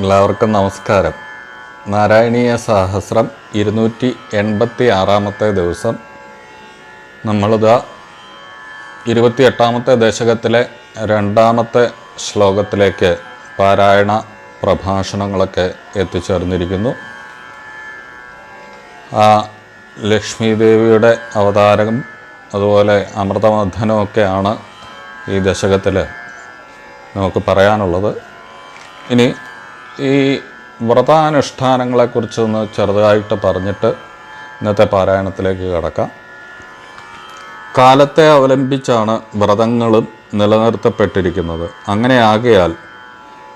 എല്ലാവർക്കും നമസ്കാരം. നാരായണീയ സഹസ്രം 286 ദിവസം. നമ്മളിതാ 28 ദശകത്തിലെ 2 ശ്ലോകത്തിലേക്ക് പാരായണ പ്രഭാഷണങ്ങളൊക്കെ എത്തിച്ചേർന്നിരിക്കുന്നു. ആ ലക്ഷ്മീദേവിയുടെ അവതാരം അതുപോലെ അമൃതമഥനമൊക്കെയാണ് ഈ ദശകത്തിൽ നമുക്ക് പറയാനുള്ളത്. ഇനി ഈ വ്രതാനുഷ്ഠാനങ്ങളെക്കുറിച്ചൊന്ന് ചെറുതായിട്ട് പറഞ്ഞിട്ട് ഇന്നത്തെ പാരായണത്തിലേക്ക് കടക്കാം. കാലത്തെ അവലംബിച്ചാണ് വ്രതങ്ങളും നിലനിർത്തപ്പെട്ടിരിക്കുന്നത്. അങ്ങനെ ആകയാൽ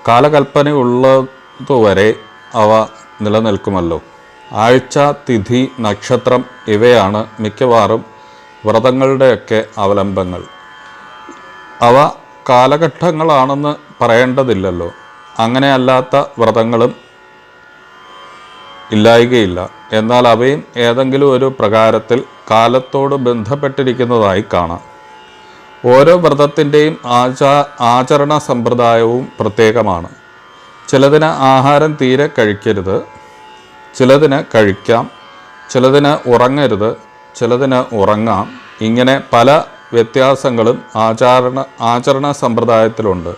കാലകൽപ്പനയുള്ളതുവരെ അവ നിലനിൽക്കുമല്ലോ. ആഴ്ച, തിഥി, നക്ഷത്രം ഇവയാണ് മിക്കവാറും വ്രതങ്ങളുടെയൊക്കെ അവലംബങ്ങൾ. അവ കാലഘട്ടങ്ങളാണെന്ന് പറയേണ്ടതില്ലല്ലോ. അങ്ങനെ അല്ലാത്ത വ്രതങ്ങളും ഇല്ലായ്കയില്ല. എന്നാൽ അവയും ഏതെങ്കിലും ഒരു പ്രകാരത്തിൽ കാലത്തോട് ബന്ധപ്പെട്ടിരിക്കുന്നതായി കാണാം. ഓരോ വ്രതത്തിൻ്റെയും ആചരണ സമ്പ്രദായവും പ്രത്യേകമാണ്. ചിലതിന് ആഹാരം തീരെ കഴിക്കരുത്, ചിലതിന് കഴിക്കാം, ചിലതിന് ഉറങ്ങരുത്, ചിലതിന് ഉറങ്ങാം. ഇങ്ങനെ പല വ്യത്യാസങ്ങളും ആചരണ സമ്പ്രദായത്തിലുണ്ട്.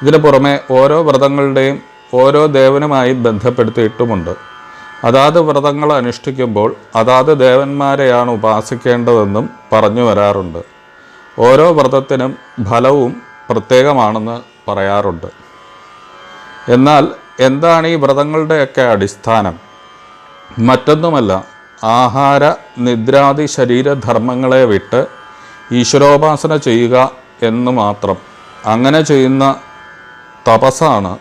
ഇതിനു പുറമെ ഓരോ വ്രതങ്ങളുടെയും ഓരോ ദേവനുമായി ബന്ധപ്പെടുത്തിയിട്ടുമുണ്ട്. അതാത് വ്രതങ്ങൾ അനുഷ്ഠിക്കുമ്പോൾ അതാത് ദേവന്മാരെയാണ് ഉപാസിക്കേണ്ടതെന്നും പറഞ്ഞു വരാറുണ്ട്. ഓരോ വ്രതത്തിനും ഫലവും പ്രത്യേകമാണെന്ന് പറയാറുണ്ട്. എന്നാൽ എന്താണ് ഈ വ്രതങ്ങളുടെയൊക്കെ അടിസ്ഥാനം? മറ്റൊന്നുമല്ല, ആഹാര, നിദ്രാദി ശരീരധർമ്മങ്ങളെ വിട്ട് ഈശ്വരോപാസന ചെയ്യുക എന്ന് മാത്രം. അങ്ങനെ ചെയ്യുന്നത് തപസ്സാണ്.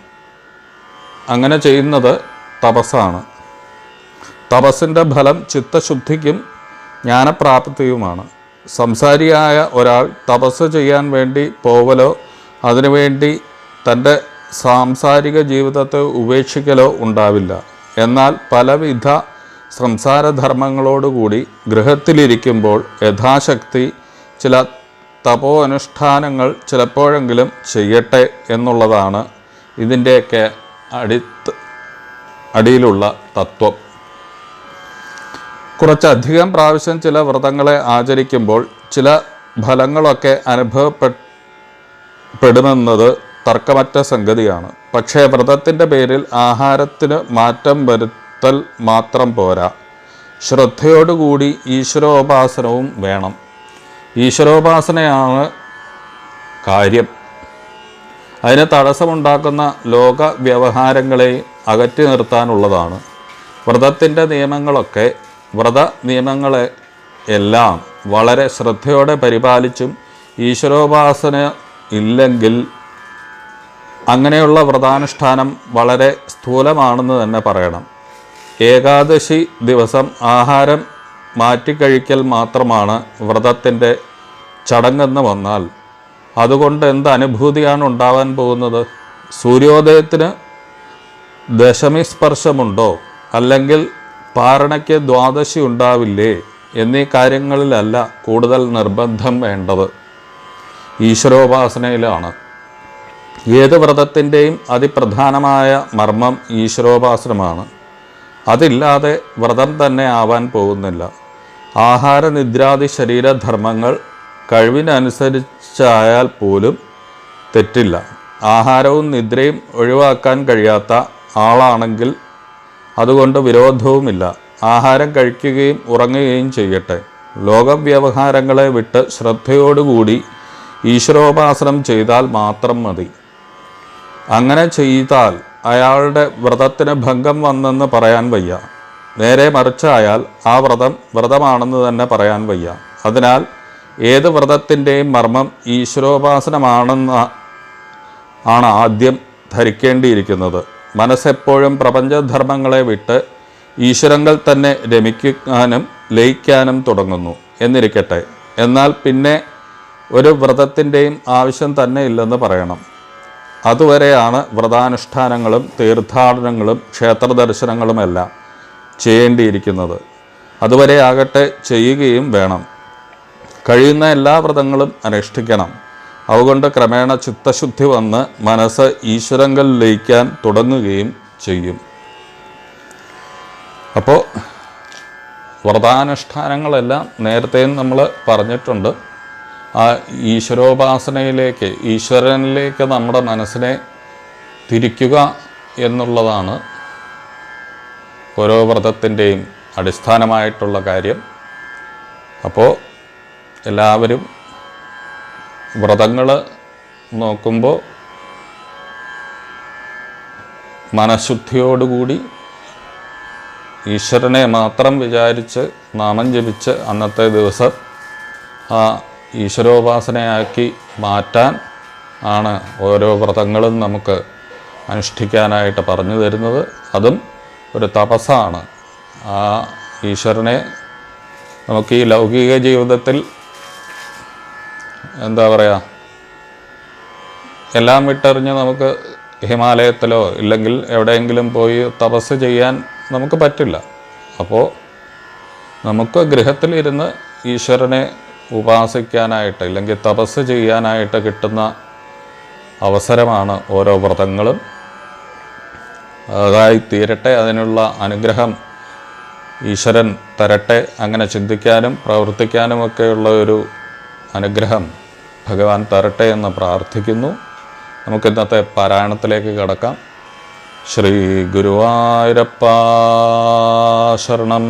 തപസ്സിൻ്റെ ഫലം ചിത്തശുദ്ധിക്കും ജ്ഞാനപ്രാപ്തിയുമാണ്. സംസാരിയായ ഒരാൾ തപസ് ചെയ്യാൻ വേണ്ടി പോവലോ അതിനുവേണ്ടി തൻ്റെ സാംസാരിക ജീവിതത്തെ ഉപേക്ഷിക്കലോ ഉണ്ടാവില്ല. എന്നാൽ പലവിധ സംസാരധർമ്മങ്ങളോടുകൂടി ഗൃഹത്തിലിരിക്കുമ്പോൾ യഥാശക്തി ചില തപോ അനുഷ്ഠാനങ്ങൾ ചിലപ്പോഴെങ്കിലും ചെയ്യട്ടെ എന്നുള്ളതാണ് ഇതിൻ്റെയൊക്കെ അടിയിലുള്ള തത്വം. കുറച്ചധികം പ്രാവശ്യം ചില വ്രതങ്ങളെ ആചരിക്കുമ്പോൾ ചില ഫലങ്ങളൊക്കെ അനുഭവപ്പെടുമെന്നത് തർക്കമറ്റ സംഗതിയാണ്. പക്ഷേ വ്രതത്തിൻ്റെ പേരിൽ ആഹാരത്തിന് മാറ്റം വരുത്തൽ മാത്രം പോരാ, ശ്രദ്ധയോടുകൂടി ഈശ്വരോപാസനവും വേണം. ഈശ്വരോപാസനയാണ് കാര്യം. അതിന് തടസ്സമുണ്ടാക്കുന്ന ലോക വ്യവഹാരങ്ങളെ അകറ്റി നിർത്താനുള്ളതാണ്. വ്രതത്തിൻ്റെ വ്രത നിയമങ്ങളെ എല്ലാം വളരെ ശ്രദ്ധയോടെ പരിപാലിച്ചും ഈശ്വരോപാസന ഇല്ലെങ്കിൽ അങ്ങനെയുള്ള വ്രതാനുഷ്ഠാനം വളരെ സ്ഥൂലമാണെന്ന് തന്നെ പറയണം. ഏകാദശി ദിവസം ആഹാരം മാറ്റിക്കഴിക്കൽ മാത്രമാണ് വ്രതത്തിൻ്റെ ചടങ്ങെന്ന് വന്നാൽ അതുകൊണ്ട് എന്ത് അനുഭൂതിയാണ് ഉണ്ടാവാൻ പോകുന്നത്? സൂര്യോദയത്തിന് ദശമി സ്പർശമുണ്ടോ, അല്ലെങ്കിൽ പാരണയ്ക്ക് ദ്വാദശി ഉണ്ടാവില്ലേ എന്നീ കാര്യങ്ങളിലല്ല കൂടുതൽ നിർബന്ധം വേണ്ടത്, ഈശ്വരോപാസനയിലാണ്. ഏത് വ്രതത്തിൻ്റെയും അതിപ്രധാനമായ മർമ്മം ഈശ്വരോപാസനമാണ്. അതില്ലാതെ വ്രതം തന്നെ ആവാൻ പോകുന്നില്ല. ആഹാര, നിദ്രാദി ശരീരധർമ്മങ്ങൾ കഴിവിനനുസരിച്ചായാൽ പോലും തെറ്റില്ല. ആഹാരവും നിദ്രയും ഒഴിവാക്കാൻ കഴിയാത്ത ആളാണെങ്കിൽ അതുകൊണ്ട് വിരോധവുമില്ല. ആഹാരം കഴിക്കുകയും ഉറങ്ങുകയും ചെയ്യട്ടെ. ലോകവ്യവഹാരങ്ങളെ വിട്ട് ശ്രദ്ധയോടുകൂടി ഈശ്വരോപാസനം ചെയ്താൽ മാത്രം മതി. അങ്ങനെ ചെയ്താൽ അയാളുടെ വ്രതത്തിന് ഭംഗം വന്നെന്ന് പറയാൻ വയ്യ. നേരെ മറിച്ചായാൽ ആ വ്രതമാണെന്ന് തന്നെ പറയാൻ വയ്യ. അതിനാൽ ഏത് വ്രതത്തിൻ്റെയും മർമ്മം ഈശ്വരോപാസനമാണെന്നാണ് ആദ്യം ധരിക്കേണ്ടിയിരിക്കുന്നത്. മനസ്സെപ്പോഴും പ്രപഞ്ചധർമ്മങ്ങളെ വിട്ട് ഈശ്വരങ്ങൾ തന്നെ രമിക്കാനും ലയിക്കാനും തുടങ്ങുന്നു എന്നിരിക്കട്ടെ. എന്നാൽ പിന്നെ ഒരു വ്രതത്തിൻ്റെയും ആവശ്യം തന്നെ ഇല്ലെന്ന് പറയണം. അതുവരെയാണ് വ്രതാനുഷ്ഠാനങ്ങളും തീർത്ഥാടനങ്ങളും ക്ഷേത്രദർശനങ്ങളുമെല്ലാം ചെയ്യേണ്ടിയിരിക്കുന്നത്. അതുവരെ ആകട്ടെ ചെയ്യുകയും വേണം. കഴിയുന്ന എല്ലാ വ്രതങ്ങളും അനുഷ്ഠിക്കണം. അതുകൊണ്ട് ക്രമേണ ചിത്തശുദ്ധി വന്ന് മനസ്സ് ഈശ്വരങ്കൽ ലയിക്കാൻ തുടങ്ങുകയും ചെയ്യും. അപ്പോൾ വ്രതാനുഷ്ഠാനങ്ങളെല്ലാം നേരത്തെയും നമ്മൾ പറഞ്ഞിട്ടുണ്ട്. ആ ഈശ്വരോപാസനയിലേക്ക്, ഈശ്വരനിലേക്ക് നമ്മുടെ മനസ്സിനെ തിരിക്കുക എന്നുള്ളതാണ് ഓരോ വ്രതത്തിൻ്റെയും അടിസ്ഥാനമായിട്ടുള്ള കാര്യം. അപ്പോൾ എല്ലാവരും വ്രതങ്ങൾ നോക്കുമ്പോൾ മനഃശുദ്ധിയോടുകൂടി ഈശ്വരനെ മാത്രം വിചാരിച്ച് നാമം ജപിച്ച് അന്നത്തെ ദിവസം ആ ഈശ്വരോപാസനയാക്കി മാറ്റാൻ ആണ് ഓരോ വ്രതങ്ങളും നമുക്ക് അനുഷ്ഠിക്കാനായിട്ട് പറഞ്ഞു തരുന്നത്. അതും ഒരു തപസ്സാണ്. ആ ഈശ്വരനെ നമുക്ക് ഈ ലൗകിക ജീവിതത്തിൽ എന്താ പറയുക, എല്ലാം വിട്ടെറിഞ്ഞ് നമുക്ക് ഹിമാലയത്തിലോ ഇല്ലെങ്കിൽ എവിടെയെങ്കിലും പോയി തപസ് ചെയ്യാൻ നമുക്ക് പറ്റില്ല. അപ്പോൾ നമുക്ക് ഗൃഹത്തിലിരുന്ന് ഈശ്വരനെ ഉപാസിക്കാനായിട്ട് ഇല്ലെങ്കിൽ തപസ് ചെയ്യാനായിട്ട് കിട്ടുന്ന അവസരമാണ് ഓരോ വ്രതങ്ങളും. അതായി തീരട്ടെ, അതിനുള്ള അനുഗ്രഹം ഈശ്വരൻ തരട്ടെ. അങ്ങനെ ചിന്തിക്കാനും പ്രവർത്തിക്കാനുമൊക്കെയുള്ള ഒരു അനുഗ്രഹം ഭഗവാൻ തരട്ടെ എന്ന് പ്രാർത്ഥിക്കുന്നു. നമുക്കിന്നത്തെ പാരായണത്തിലേക്ക് കടക്കാം. ശ്രീ ഗുരുവായൂരപ്പ ശരണം.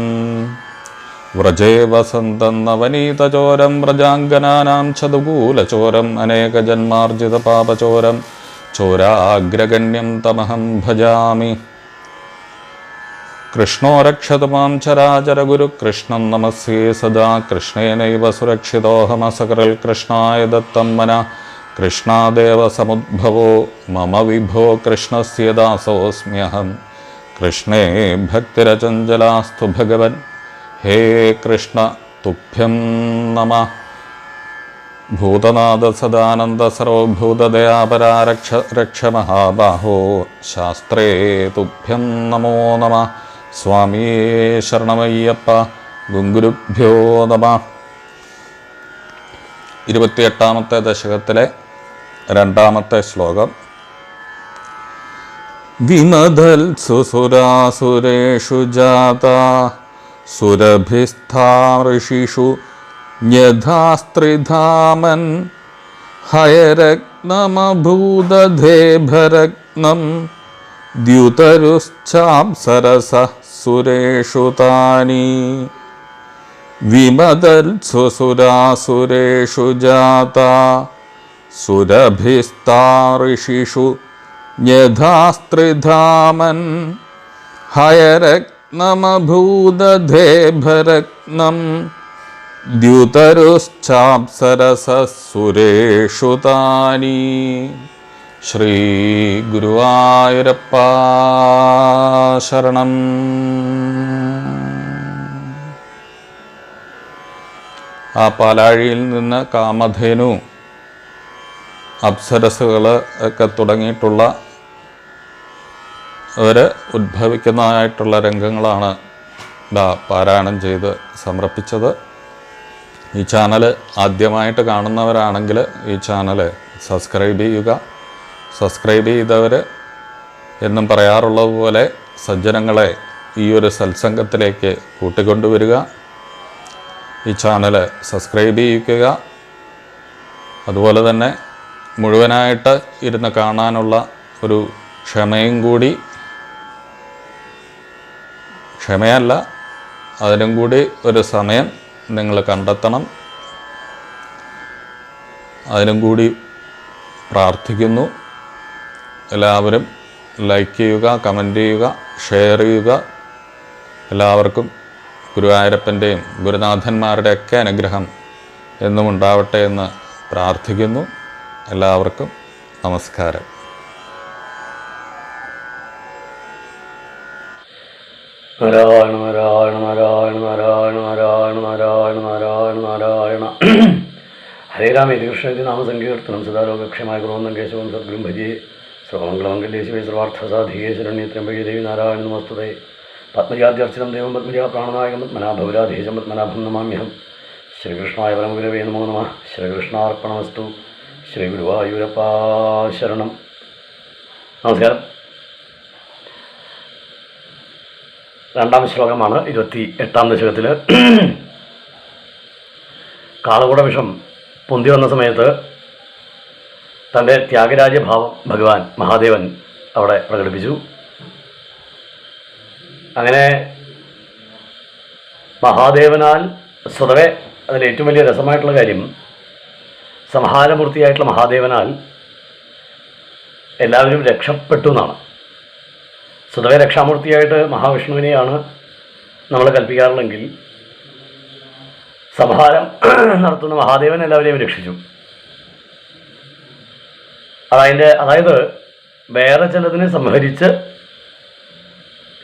വ്രജേ വസന്തം നവനീതചോരം വ്രജാംഗനാനാം ചതുകൂലചോരം അനേകജന്മാർജിത പാപചോരം ചോരാഗ്രഗണ്യം തമഹം ഭജാമി. കൃഷ്ണോ രക്ഷതു മാം ചരാചര ഗുരു കൃഷ്ണം നമസ്യേ സദാ. കൃഷ്ണേനൈവ സുരക്ഷിതോഹമസകരൽ കൃഷ്ണായ ദത്തം മന. കൃഷ്ണാദേവ സമുദ്ഭവോ മമ വിഭോ കൃഷ്ണസ്യ ദാസോസ്മ്യഹം. കൃഷ്ണേ ഭക്തിരചഞ്ചലാസ്തു ഭഗവൻ. ഹേ കൃഷ്ണ തുഭ്യം നമഃ. ഭൂതനാഥ സദാനന്ദ സർവഭൂതദയാപരാ രക്ഷ മഹാബാഹോ. ശാസ്ത്രേ തുഭ്യം നമോ നമഃ. സ്വാമിയേ ശരണമയ്യപ്പ. ഗുരുഭ്യോ നമഃ. 28ാമത്തെ ദശകത്തിലെ 2ാമത്തെ ശ്ലോകം. വിമദൽ സുസുരാസുരേഷു ജാതാ സുരഭിസ്ഥാ ഋഷിഷു ന്യഥാസ്ത്രിധാമൻ. ഹയരത്നമഭൂതധേഭരത്നം ദ്യുതരുശ്ചാപ്സരസഃ സുരേഷു താനി. വിമദൽ സുസുരാസുരേഷു ജാതാ സുരഭിസ്ഥാ ഋഷിഷു ന്യഥാസ്ത്രിധാമൻ. ഹയരത്നമഭൂതധേഭരത്നം ദ്യുതരുശ്ചാപ്സരസഃ സുരേഷു താനി. ശ്രീ ഗുരുവായൂരപ്പ ശരണം. ആ പാലാഴിയിൽ നിന്ന് കാമധേനു, അപ്സരസുകൾ ഒക്കെ തുടങ്ങിയിട്ടുള്ള അവർ ഉദ്ഭവിക്കുന്നതായിട്ടുള്ള രംഗങ്ങളാണ് പാരായണം ചെയ്ത് സമർപ്പിച്ചത്. ഈ ചാനൽ ആദ്യമായിട്ട് കാണുന്നവരാണെങ്കിൽ ഈ ചാനൽ സബ്സ്ക്രൈബ് ചെയ്യുക. സബ്സ്ക്രൈബ് ചെയ്തവർ എന്നും പറയാറുള്ളതുപോലെ സജ്ജനങ്ങളെ ഈ ഒരു സത്സംഗത്തിലേക്ക് കൂട്ടിക്കൊണ്ടുവരിക. ഈ ചാനൽ സബ്സ്ക്രൈബ് ചെയ്യിക്കുക. അതുപോലെ തന്നെ മുഴുവനായിട്ട് ഇരുന്ന് കാണാനുള്ള ഒരു ക്ഷമയും കൂടി, ക്ഷമയല്ല അതിനും കൂടി ഒരു സമയം നിങ്ങൾ കണ്ടെത്തണം. അതിനും കൂടി പ്രാർത്ഥിക്കുന്നു. എല്ലാവരും ലൈക്ക് ചെയ്യുക, കമൻറ്റ് ചെയ്യുക, ഷെയർ ചെയ്യുക. എല്ലാവർക്കും ഗുരുവായൂരപ്പൻ്റെയും ഗുരുനാഥന്മാരുടെയൊക്കെ അനുഗ്രഹം എന്നും ഉണ്ടാവട്ടെ എന്ന് പ്രാർത്ഥിക്കുന്നു. എല്ലാവർക്കും നമസ്കാരം. നാരായണ നാരായണ നാരായണ നാരായണ നാരായണ നാരായണ നാരായണ നാരായണ. ഹരേ രാമ കൃഷ്ണ നാമസങ്കീർത്തനം സദാലോകക്ഷമായ കുറുവന്ദം കേശവം സദ്ഗുരും ഭജേ. സർവമംഗളമംഗല്യേ ശിവേ സർവാർത്ഥസാധികേ ശരണ്യേ ത്രയംബകേ ദേവി നാരായണ നമസ്തുതേ. പത്മജാദ്യർച്ചനം ദേവം പത്മജാ പ്രാണനായകം പത്മനാഭവിരാധീശം പത്മനാഭം നമാമ്യഹം. ശ്രീകൃഷ്ണായ പരമഗുരവേ നമോ നമഃ. ശ്രീകൃഷ്ണാർപ്പണമസ്തു. ശ്രീ ഗുരുവായൂരപ്പ ശരണം. നമസ്കാരം. രണ്ടാം ശ്ലോകമാണ് 28-ാം ദശകത്തിൽ. കാളകൂട വിഷം പൊന്തി വന്ന സമയത്ത് തൻ്റെ ത്യാഗരാജ്യഭാവം ഭഗവാൻ മഹാദേവൻ അവിടെ പ്രകടിപ്പിച്ചു. അങ്ങനെ മഹാദേവനാൽ സ്വതവേ അതിൽ ഏറ്റവും വലിയ രസമായിട്ടുള്ള കാര്യം, സംഹാരമൂർത്തിയായിട്ടുള്ള മഹാദേവനാൽ എല്ലാവരും രക്ഷപ്പെട്ടു എന്നാണ്. സ്വതവേ രക്ഷാമൂർത്തിയായിട്ട് മഹാവിഷ്ണുവിനെയാണ് നമ്മൾ കൽപ്പിക്കാറുള്ളെങ്കിൽ സംഹാരം നടത്തുന്ന മഹാദേവൻ എല്ലാവരെയും രക്ഷിച്ചു. അതായത് വേറെ ചിലതിനെ സംഹരിച്ച്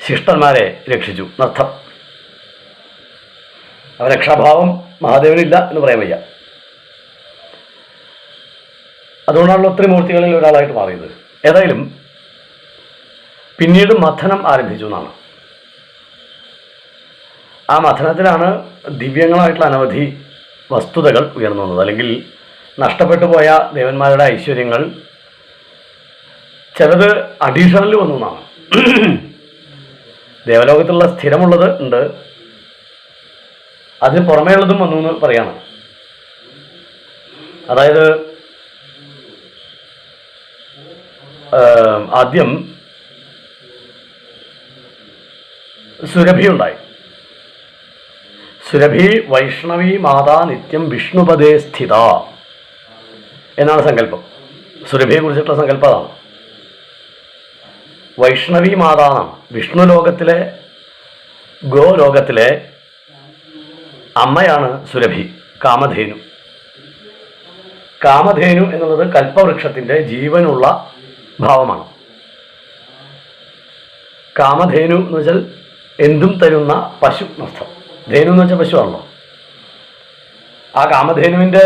ശിഷ്ടന്മാരെ രക്ഷിച്ചു എന്നർത്ഥം. അവ രക്ഷാഭാവം മഹാദേവനില്ല എന്ന് പറയാൻ വയ്യ. അതുകൊണ്ടാണല്ലോ ഒത്തിരി മൂർത്തികളിൽ ഒരാളായിട്ട് മാറിയത്. ഏതായാലും പിന്നീട് മഥനം ആരംഭിച്ചു എന്നാണ്. ആ മഥനത്തിലാണ് ദിവ്യങ്ങളായിട്ടുള്ള അനവധി വസ്തുതകൾ ഉയർന്നു വന്നത്. അല്ലെങ്കിൽ നഷ്ടപ്പെട്ടു പോയ ദേവന്മാരുടെ ഐശ്വര്യങ്ങൾ ചിലത് അഡീഷണൽ വന്നു എന്നാണ്. ദേവലോകത്തുള്ള സ്ഥിരമുള്ളത് ഉണ്ട്, അതിന് പുറമേയുള്ളതും വന്നു എന്ന് പറയാണ്. അതായത് ആദ്യം സുരഭി ഉണ്ടായി. സുരഭി വൈഷ്ണവി മാതാ നിത്യം വിഷ്ണുപദേ സ്ഥിത എന്നാണ് സങ്കല്പം. സുരഭിയെ കുറിച്ചിട്ടുള്ള സങ്കല്പം അതാണ്. വൈഷ്ണവി മാതാ എന്നാണ്. വിഷ്ണു ലോകത്തിലെ ഗോലോകത്തിലെ അമ്മയാണ് സുരഭി, കാമധേനു. കാമധേനു എന്നുള്ളത് കൽപ്പവൃക്ഷത്തിൻ്റെ ജീവനുള്ള ഭാവമാണ്. കാമധേനു എന്ന് വെച്ചാൽ എന്തും തരുന്ന പശു നഷ്ടം. ധേനു എന്ന് വെച്ചാൽ പശുവാണല്ലോ. ആ കാമധേനുവിൻ്റെ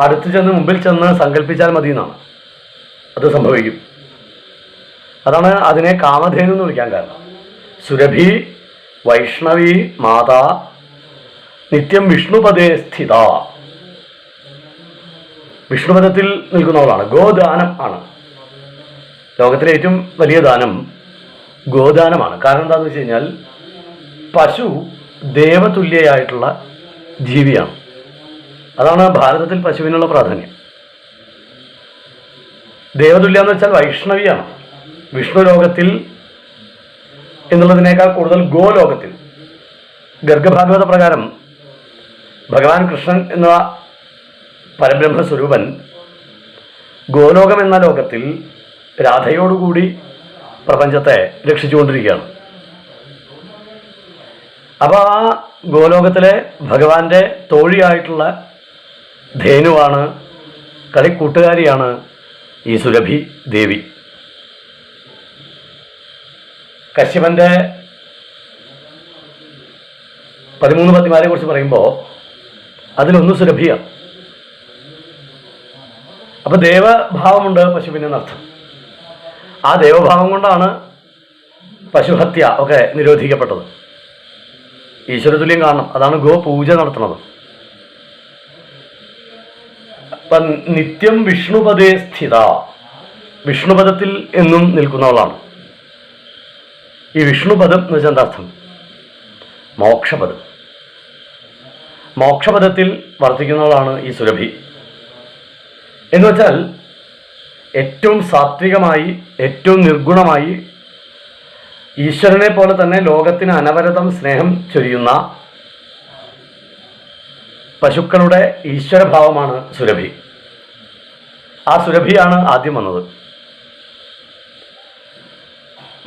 അടുത്ത് ചെന്ന് മുമ്പിൽ ചെന്ന് സങ്കല്പിച്ചാൽ മതി എന്നാണ്. അത് സംഭവിക്കും. അതാണ് അതിനെ കാമധേനു എന്ന് വിളിക്കാൻ കാരണം. സുരഭി വൈഷ്ണവി മാതാ നിത്യം വിഷ്ണുപദേ സ്ഥിത. വിഷ്ണുപദത്തിൽ നിൽക്കുന്നവളാണ്. ഗോദാനം ആണ്. ലോകത്തിലെ ഏറ്റവും വലിയ ദാനം ഗോദാനമാണ്. കാരണം എന്താണെന്ന് വെച്ച് കഴിഞ്ഞാൽ പശു ദേവതുല്യയായിട്ടുള്ള ജീവിയാണ്. അതാണ് ഭാരതത്തിൽ പശുവിനുള്ള പ്രാധാന്യം. ദേവതുല്യ എന്ന് വെച്ചാൽ വൈഷ്ണവിയാണ്. വിഷ്ണു ലോകത്തിൽ എന്നുള്ളതിനേക്കാൾ കൂടുതൽ ഗോലോകത്തിൽ. ഗർഗഭാഗവത പ്രകാരം ഭഗവാൻ കൃഷ്ണൻ എന്ന പരബ്രഹ്മസ്വരൂപൻ ഗോലോകം എന്ന ലോകത്തിൽ രാധയോടുകൂടി പ്രപഞ്ചത്തെ രക്ഷിച്ചുകൊണ്ടിരിക്കുകയാണ്. അപ്പോൾ ആ ഗോലോകത്തിലെ ഭഗവാന്റെ തോഴിയായിട്ടുള്ള ധേനുവാണ്, കളിക്കൂട്ടുകാരിയാണ് ഈ സുരഭി ദേവി. കശ്യപന്റെ 13 പത്നിമാരെ കുറിച്ച് പറയുമ്പോൾ അതിലൊന്ന് സുരഭിയാണ്. അപ്പൊ ദേവഭാവമുണ്ട് പശുവിനെന്നർത്ഥം. ആ ദേവഭാവം കൊണ്ടാണ് പശുഹത്യ ഒക്കെ നിരോധിക്കപ്പെട്ടത്. ഈശ്വരതുല്യം കാണണം. അതാണ് ഗോപൂജ നടത്തുന്നത്. അപ്പം നിത്യം വിഷ്ണുപദേ സ്ഥിത, വിഷ്ണുപദത്തിൽ എന്നും നിൽക്കുന്നവളാണ്. ഈ വിഷ്ണുപദം എന്ന് വെച്ചാൽ എന്താ അർത്ഥം? മോക്ഷപദം. മോക്ഷപദത്തിൽ വർത്തിക്കുന്നവളാണ് ഈ സുരഭി. എന്ന് വെച്ചാൽ ഏറ്റവും സാത്വികമായി, ഏറ്റവും നിർഗുണമായി, ഈശ്വരനെ പോലെ തന്നെ ലോകത്തിന് അനവരതം സ്നേഹം ചൊരിയുന്ന പശുക്കളുടെ ഈശ്വരഭാവമാണ് സുരഭി. ആ സുരഭിയാണ് ആദ്യം വന്നത്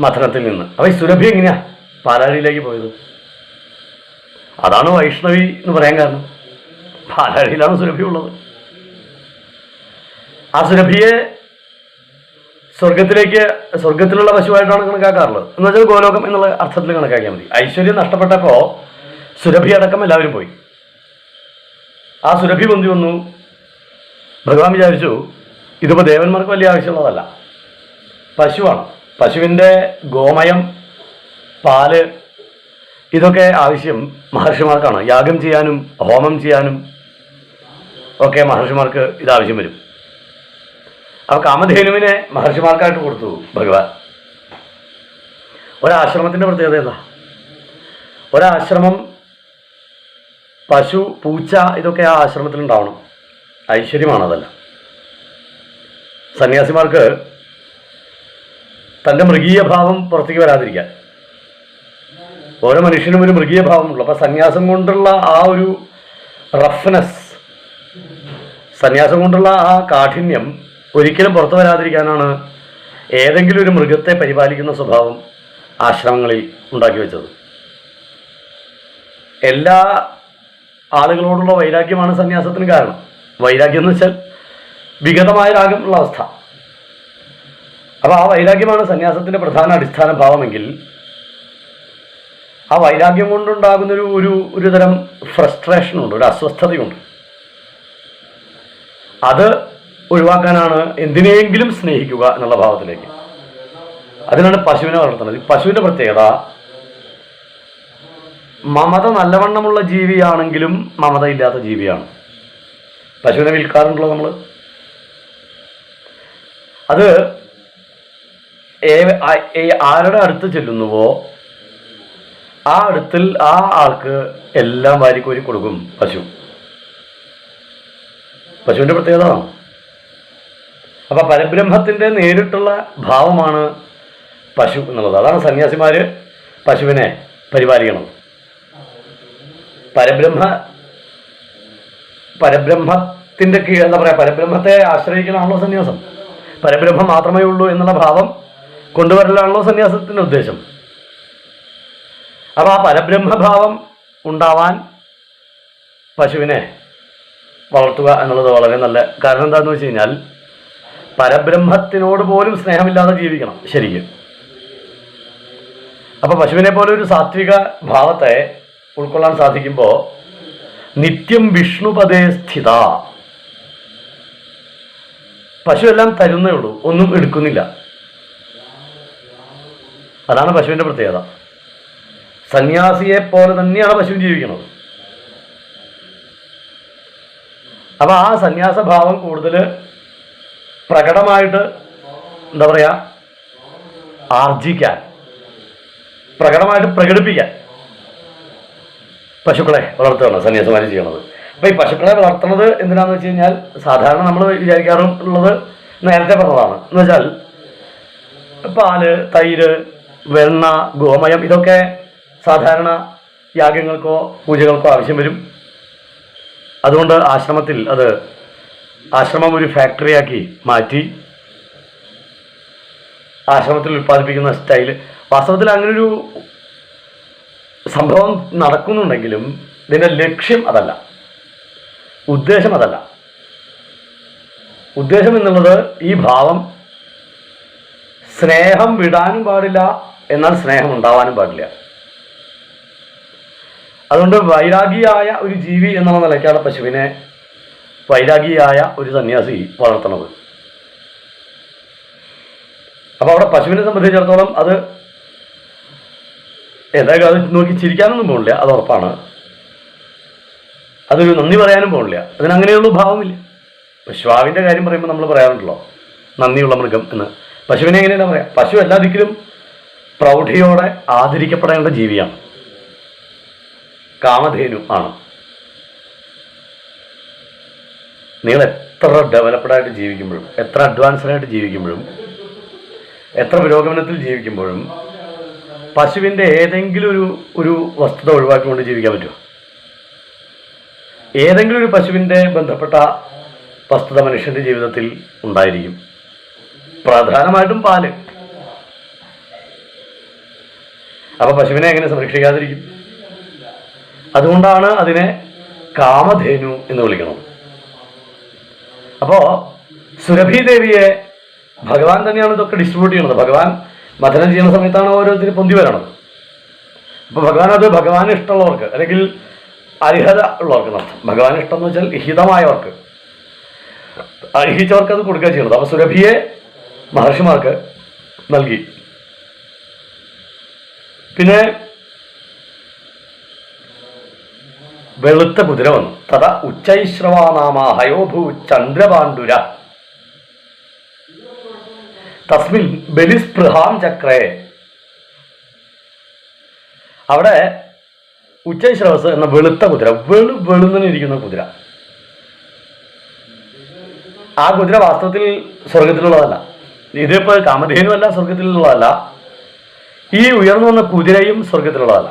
മഥനത്തിൽ നിന്ന്. അപ്പോൾ ഈ സുരഭി എങ്ങനെയാ പാലാഴിയിലേക്ക് പോയത്? അതാണ് വൈഷ്ണവി എന്ന് പറയാൻ കാരണം. പാലാഴിയിലാണ് സുരഭി ഉള്ളത്. ആ സുരഭിയെ സ്വർഗത്തിലുള്ള പശുവായിട്ടാണ് കണക്കാക്കാറുള്ളത്. എന്ന് വെച്ചാൽ ഗോലോകം എന്നുള്ള അർത്ഥത്തിൽ കണക്കാക്കിയാൽ മതി. ഐശ്വര്യം നഷ്ടപ്പെട്ടപ്പോൾ സുരഭി അടക്കം എല്ലാവരും പോയി. ആ സുരഭി പൊന്തി വന്നു. ഭഗവാൻ വിചാരിച്ചു ഇതിപ്പോൾ ദേവന്മാർക്ക് വലിയ ആവശ്യമുള്ളതല്ല, പശുവാണ്. പശുവിൻ്റെ ഗോമയം, പാല്, ഇതൊക്കെ ആവശ്യം മഹർഷിമാർക്കാണ്. യാഗം ചെയ്യാനും ഹോമം ചെയ്യാനും ഒക്കെ മഹർഷിമാർക്ക് ഇതാവശ്യം വരും. അപ്പോൾ കാമധേനുവിനെ മഹർഷിമാർക്കായിട്ട് കൊടുത്തു ഭഗവാൻ. ഒരാശ്രമത്തിൻ്റെ പ്രത്യേകത എന്താ? ഒരാശ്രമം പശു, പൂച്ച ഇതൊക്കെ ആ ആശ്രമത്തിൽ ഉണ്ടാവണം. ഐശ്വര്യമാണ് അതല്ല. സന്യാസിമാർക്ക് തൻ്റെ മൃഗീയ ഭാവം പുറത്തേക്ക് വരാതിരിക്കാൻ, ഓരോ മനുഷ്യനും ഒരു മൃഗീയ ഭാവമുള്ളൂ. അപ്പോൾ സന്യാസം കൊണ്ടുള്ള ആ ഒരു റഫ്നെസ്, സന്യാസം കൊണ്ടുള്ള ആ കാഠിന്യം ഒരിക്കലും പുറത്തു വരാതിരിക്കാനാണ് ഏതെങ്കിലും ഒരു മൃഗത്തെ പരിപാലിക്കുന്ന സ്വഭാവം ആശ്രമങ്ങളിൽ ഉണ്ടാക്കി വെച്ചത്. എല്ലാ ആളുകളോടുള്ള വൈരാഗ്യമാണ് സന്യാസത്തിന് കാരണം. വൈരാഗ്യം എന്ന് വെച്ചാൽ വിഗതമായ രാഗമുള്ള അവസ്ഥ. അപ്പോൾ ആ വൈരാഗ്യമാണ് സന്യാസത്തിൻ്റെ പ്രധാന അടിസ്ഥാന ഭാവമെങ്കിൽ ആ വൈരാഗ്യം കൊണ്ടുണ്ടാകുന്നൊരു ഒരു തരം ഫ്രസ്ട്രേഷനുണ്ട്, ഒരു അസ്വസ്ഥതയുണ്ട്. അത് ഒഴിവാക്കാനാണ് എന്തിനെങ്കിലും സ്നേഹിക്കുക എന്നുള്ള ഭാവത്തിലേക്ക്. അതിനാണ് പശുവിനെ വളർത്തുന്നത്. ഈ പശുവിൻ്റെ പ്രത്യേകത, മമത നല്ലവണ്ണമുള്ള ജീവിയാണെങ്കിലും മമത ഇല്ലാത്ത ജീവിയാണ്. പശുവിനെ വിൽക്കാറുണ്ടല്ലോ നമ്മൾ. അത് ആരുടെ അടുത്ത് ചെല്ലുന്നുവോ ആ അടുത്തിൽ ആ ആൾക്ക് എല്ലാം വാരിക്കോരി കൊടുക്കും പശു. പശുവിൻ്റെ പ്രത്യേകത. അപ്പം പരബ്രഹ്മത്തിൻ്റെ നേരിട്ടുള്ള ഭാവമാണ് പശു എന്നുള്ളത്. അതാണ് സന്യാസിമാർ പശുവിനെ പരിപാലിക്കണം. പരബ്രഹ്മത്തിൻ്റെ എന്താ പറയുക, പരബ്രഹ്മത്തെ ആശ്രയിക്കലാണല്ലോ സന്യാസം. പരബ്രഹ്മം മാത്രമേ ഉള്ളൂ എന്നുള്ള ഭാവം കൊണ്ടുവരലാണല്ലോ സന്യാസത്തിൻ്റെ ഉദ്ദേശം. അപ്പോൾ ആ പരബ്രഹ്മഭാവം ഉണ്ടാവാൻ പശുവിനെ വളർത്തുക എന്നുള്ളത് വളരെ നല്ല. കാരണം എന്താണെന്ന് വെച്ച് കഴിഞ്ഞാൽ പരബ്രഹ്മത്തിനോട് പോലും സ്നേഹമില്ലാതെ ജീവിക്കണം ശരിക്കും. അപ്പോൾ പശുവിനെ പോലെ ഒരു സാത്വിക ഭാവത്തെ ഉൾക്കൊള്ളാൻ സാധിക്കുമ്പോൾ നിത്യം വിഷ്ണുപദേ സ്ഥിത. പശു എല്ലാം തരുന്നേ ഉള്ളൂ, ഒന്നും എടുക്കുന്നില്ല. അതാണ് പശുവിൻ്റെ പ്രത്യേകത. സന്യാസിയെ പോലെ തന്നെയാണ് പശു ജീവിക്കുന്നത്. അപ്പോൾ ആ സന്യാസഭാവം കൂടുതൽ പ്രകടമായിട്ട് എന്താ പറയുക, ആർജിക്കാൻ, പ്രകടമായിട്ട് പ്രകടിപ്പിക്കാൻ പശുക്കളെ വളർത്തുകയാണ് സന്യാസിമാർ ചെയ്യണത്. അപ്പോൾ ഈ പശുക്കളെ വളർത്തുന്നത് എന്തിനാന്ന് വെച്ച് കഴിഞ്ഞാൽ, സാധാരണ നമ്മൾ വിചാരിക്കാറുള്ളത് നേരത്തെ പറഞ്ഞതാണ്. എന്ന് വെച്ചാൽ പാല്, തൈര്, വെണ്ണ, ഗോമയം ഇതൊക്കെ സാധാരണ യാഗങ്ങൾക്കോ പൂജകൾക്കോ ആവശ്യം വരും. അതുകൊണ്ട് ആശ്രമത്തിൽ ആശ്രമം ഒരു ഫാക്ടറിയാക്കി മാറ്റി ആശ്രമത്തിൽ ഉൽപ്പാദിപ്പിക്കുന്ന സ്റ്റൈല്. വാസ്തവത്തിൽ അങ്ങനൊരു സംഭവം നടക്കുന്നുണ്ടെങ്കിലും ഇതിൻ്റെ ലക്ഷ്യം അതല്ല, ഉദ്ദേശം അതല്ല. ഉദ്ദേശം എന്നുള്ളത് ഈ ഭാവം സ്നേഹം വിടാനും പാടില്ല, എന്നാൽ സ്നേഹം ഉണ്ടാവാനും പാടില്ല. അതുകൊണ്ട് വൈരാഗിയായ ഒരു ജീവി എന്നുള്ള നിലയ്ക്കാണ് പശുവിനെ വൈരാഗിയായ ഒരു സന്യാസി വളർത്തുന്നത്. അപ്പോൾ അവിടെ പശുവിനെ സംബന്ധിച്ചിടത്തോളം അത് എന്തായാലും അത് നോക്കി ചിരിക്കാനൊന്നും പോകില്ല, അത് ഉറപ്പാണ്. അതൊരു നന്ദി പറയാനും പോകില്ല, അതിനങ്ങനെയുള്ള ഭാവമില്ല. ശ്വാവിൻ്റെ കാര്യം പറയുമ്പോൾ നമ്മൾ പറയാറുണ്ടല്ലോ നന്ദിയുള്ള മൃഗം എന്ന്. പശുവിനെ എങ്ങനെയാണ് പറയാം? പശു എല്ലാ ദിക്കിലും പ്രൗഢിയോടെ ആദരിക്കപ്പെടേണ്ട ജീവിയാണ്. കാമധേനു ആണ്. നിങ്ങൾ എത്ര ഡെവലപ്ഡായിട്ട് ജീവിക്കുമ്പോഴും, എത്ര അഡ്വാൻസ്ഡായിട്ട് ജീവിക്കുമ്പോഴും, എത്ര പുരോഗമനത്തിൽ ജീവിക്കുമ്പോഴും പശുവിൻ്റെ ഏതെങ്കിലും ഒരു വസ്തുത ഒഴിവാക്കിക്കൊണ്ട് ജീവിക്കാൻ പറ്റുമോ? ഏതെങ്കിലും ഒരു പശുവിൻ്റെ ബന്ധപ്പെട്ട വസ്തുത മനുഷ്യൻ്റെ ജീവിതത്തിൽ ഉണ്ടായിരിക്കും. പ്രധാനമായിട്ടും പാല്. അപ്പോൾ പശുവിനെ എങ്ങനെ സംരക്ഷിക്കാതിരിക്കും? അതുകൊണ്ടാണ് അതിനെ കാമധേനു എന്ന് വിളിക്കുന്നത്. അപ്പോൾ സുരഭീദേവിയെ ഭഗവാൻ തന്നെയാണ് ഇതൊക്കെ ഡിസ്ട്രിബ്യൂട്ട് ചെയ്യുന്നത്. ഭഗവാൻ മഥനം ചെയ്യുന്ന സമയത്താണ് ഓരോരുത്തരും പൊന്തി വരണത്. അപ്പോൾ ഭഗവാൻ അത് ഭഗവാന് ഇഷ്ടമുള്ളവർക്ക്, അല്ലെങ്കിൽ അർഹത ഉള്ളവർക്ക് നടത്തും. ഭഗവാൻ ഇഷ്ടം എന്ന് വെച്ചാൽ ഹിതമായവർക്ക്, അർഹിച്ചവർക്ക് അത് കൊടുക്കുക ചെയ്യുന്നത്. അപ്പോൾ സുരഭിയെ മഹർഷിമാർക്ക് നൽകി. പിന്നെ വെളുത്ത കുതിര വന്നു. തഥാ ഉച്ചൈശ്രവാനാമ ഹയോഭൂ ചന്ദ്രപാണ്ഡുര. തസ്മിൻ ബലിസ്പൃഹാം ചക്രേ. അവിടെ ഉച്ചൈശ്രവസ് എന്ന വെളുത്ത കുതിര, വെളുന്നിരിക്കുന്ന കുതിര, ആ കുതിര വാസ്തവത്തിൽ സ്വർഗത്തിലുള്ളതല്ല. ഇതിപ്പോൾ കാമധേനുവല്ല, സ്വർഗത്തിലുള്ളതല്ല. ഈ ഉയർന്നു വന്ന കുതിരയും സ്വർഗത്തിലുള്ളതല്ല.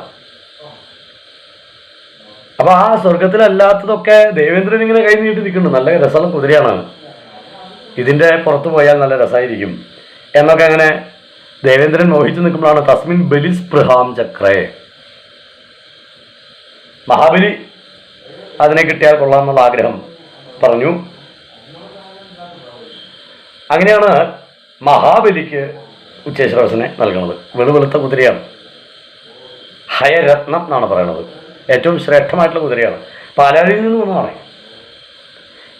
അപ്പൊ ആ സ്വർഗത്തിലല്ലാത്തതൊക്കെ ദേവേന്ദ്രൻ ഇങ്ങനെ കൈ നീട്ടി നിൽക്കുന്നു. നല്ല രസമുള്ള കുതിരയാണ്, ഇതിന്റെ പുറത്തു പോയാൽ നല്ല രസമായിരിക്കും എന്നൊക്കെ അങ്ങനെ ദേവേന്ദ്രൻ മോഹിച്ചു നിൽക്കുമ്പോഴാണ് തസ്മിൻ ബലിസ്പൃഹാം ചക്രേ. മഹാബലി അതിനെ കിട്ടിയാൽ കൊള്ളാമെന്നുള്ള ആഗ്രഹം പറഞ്ഞു. അങ്ങനെയാണ് മഹാബലിക്ക് ഉച്ചൈശ്രവസിനെ നൽകുന്നത്. വെളുത്ത കുതിരയാണ്, ഹയരത്നം എന്നാണ് പറയുന്നത്. ഏറ്റവും ശ്രേഷ്ഠമായിട്ടുള്ള കുതിരയാണ്, പാലാഴിയിൽ നിന്ന് വന്നതാണ്.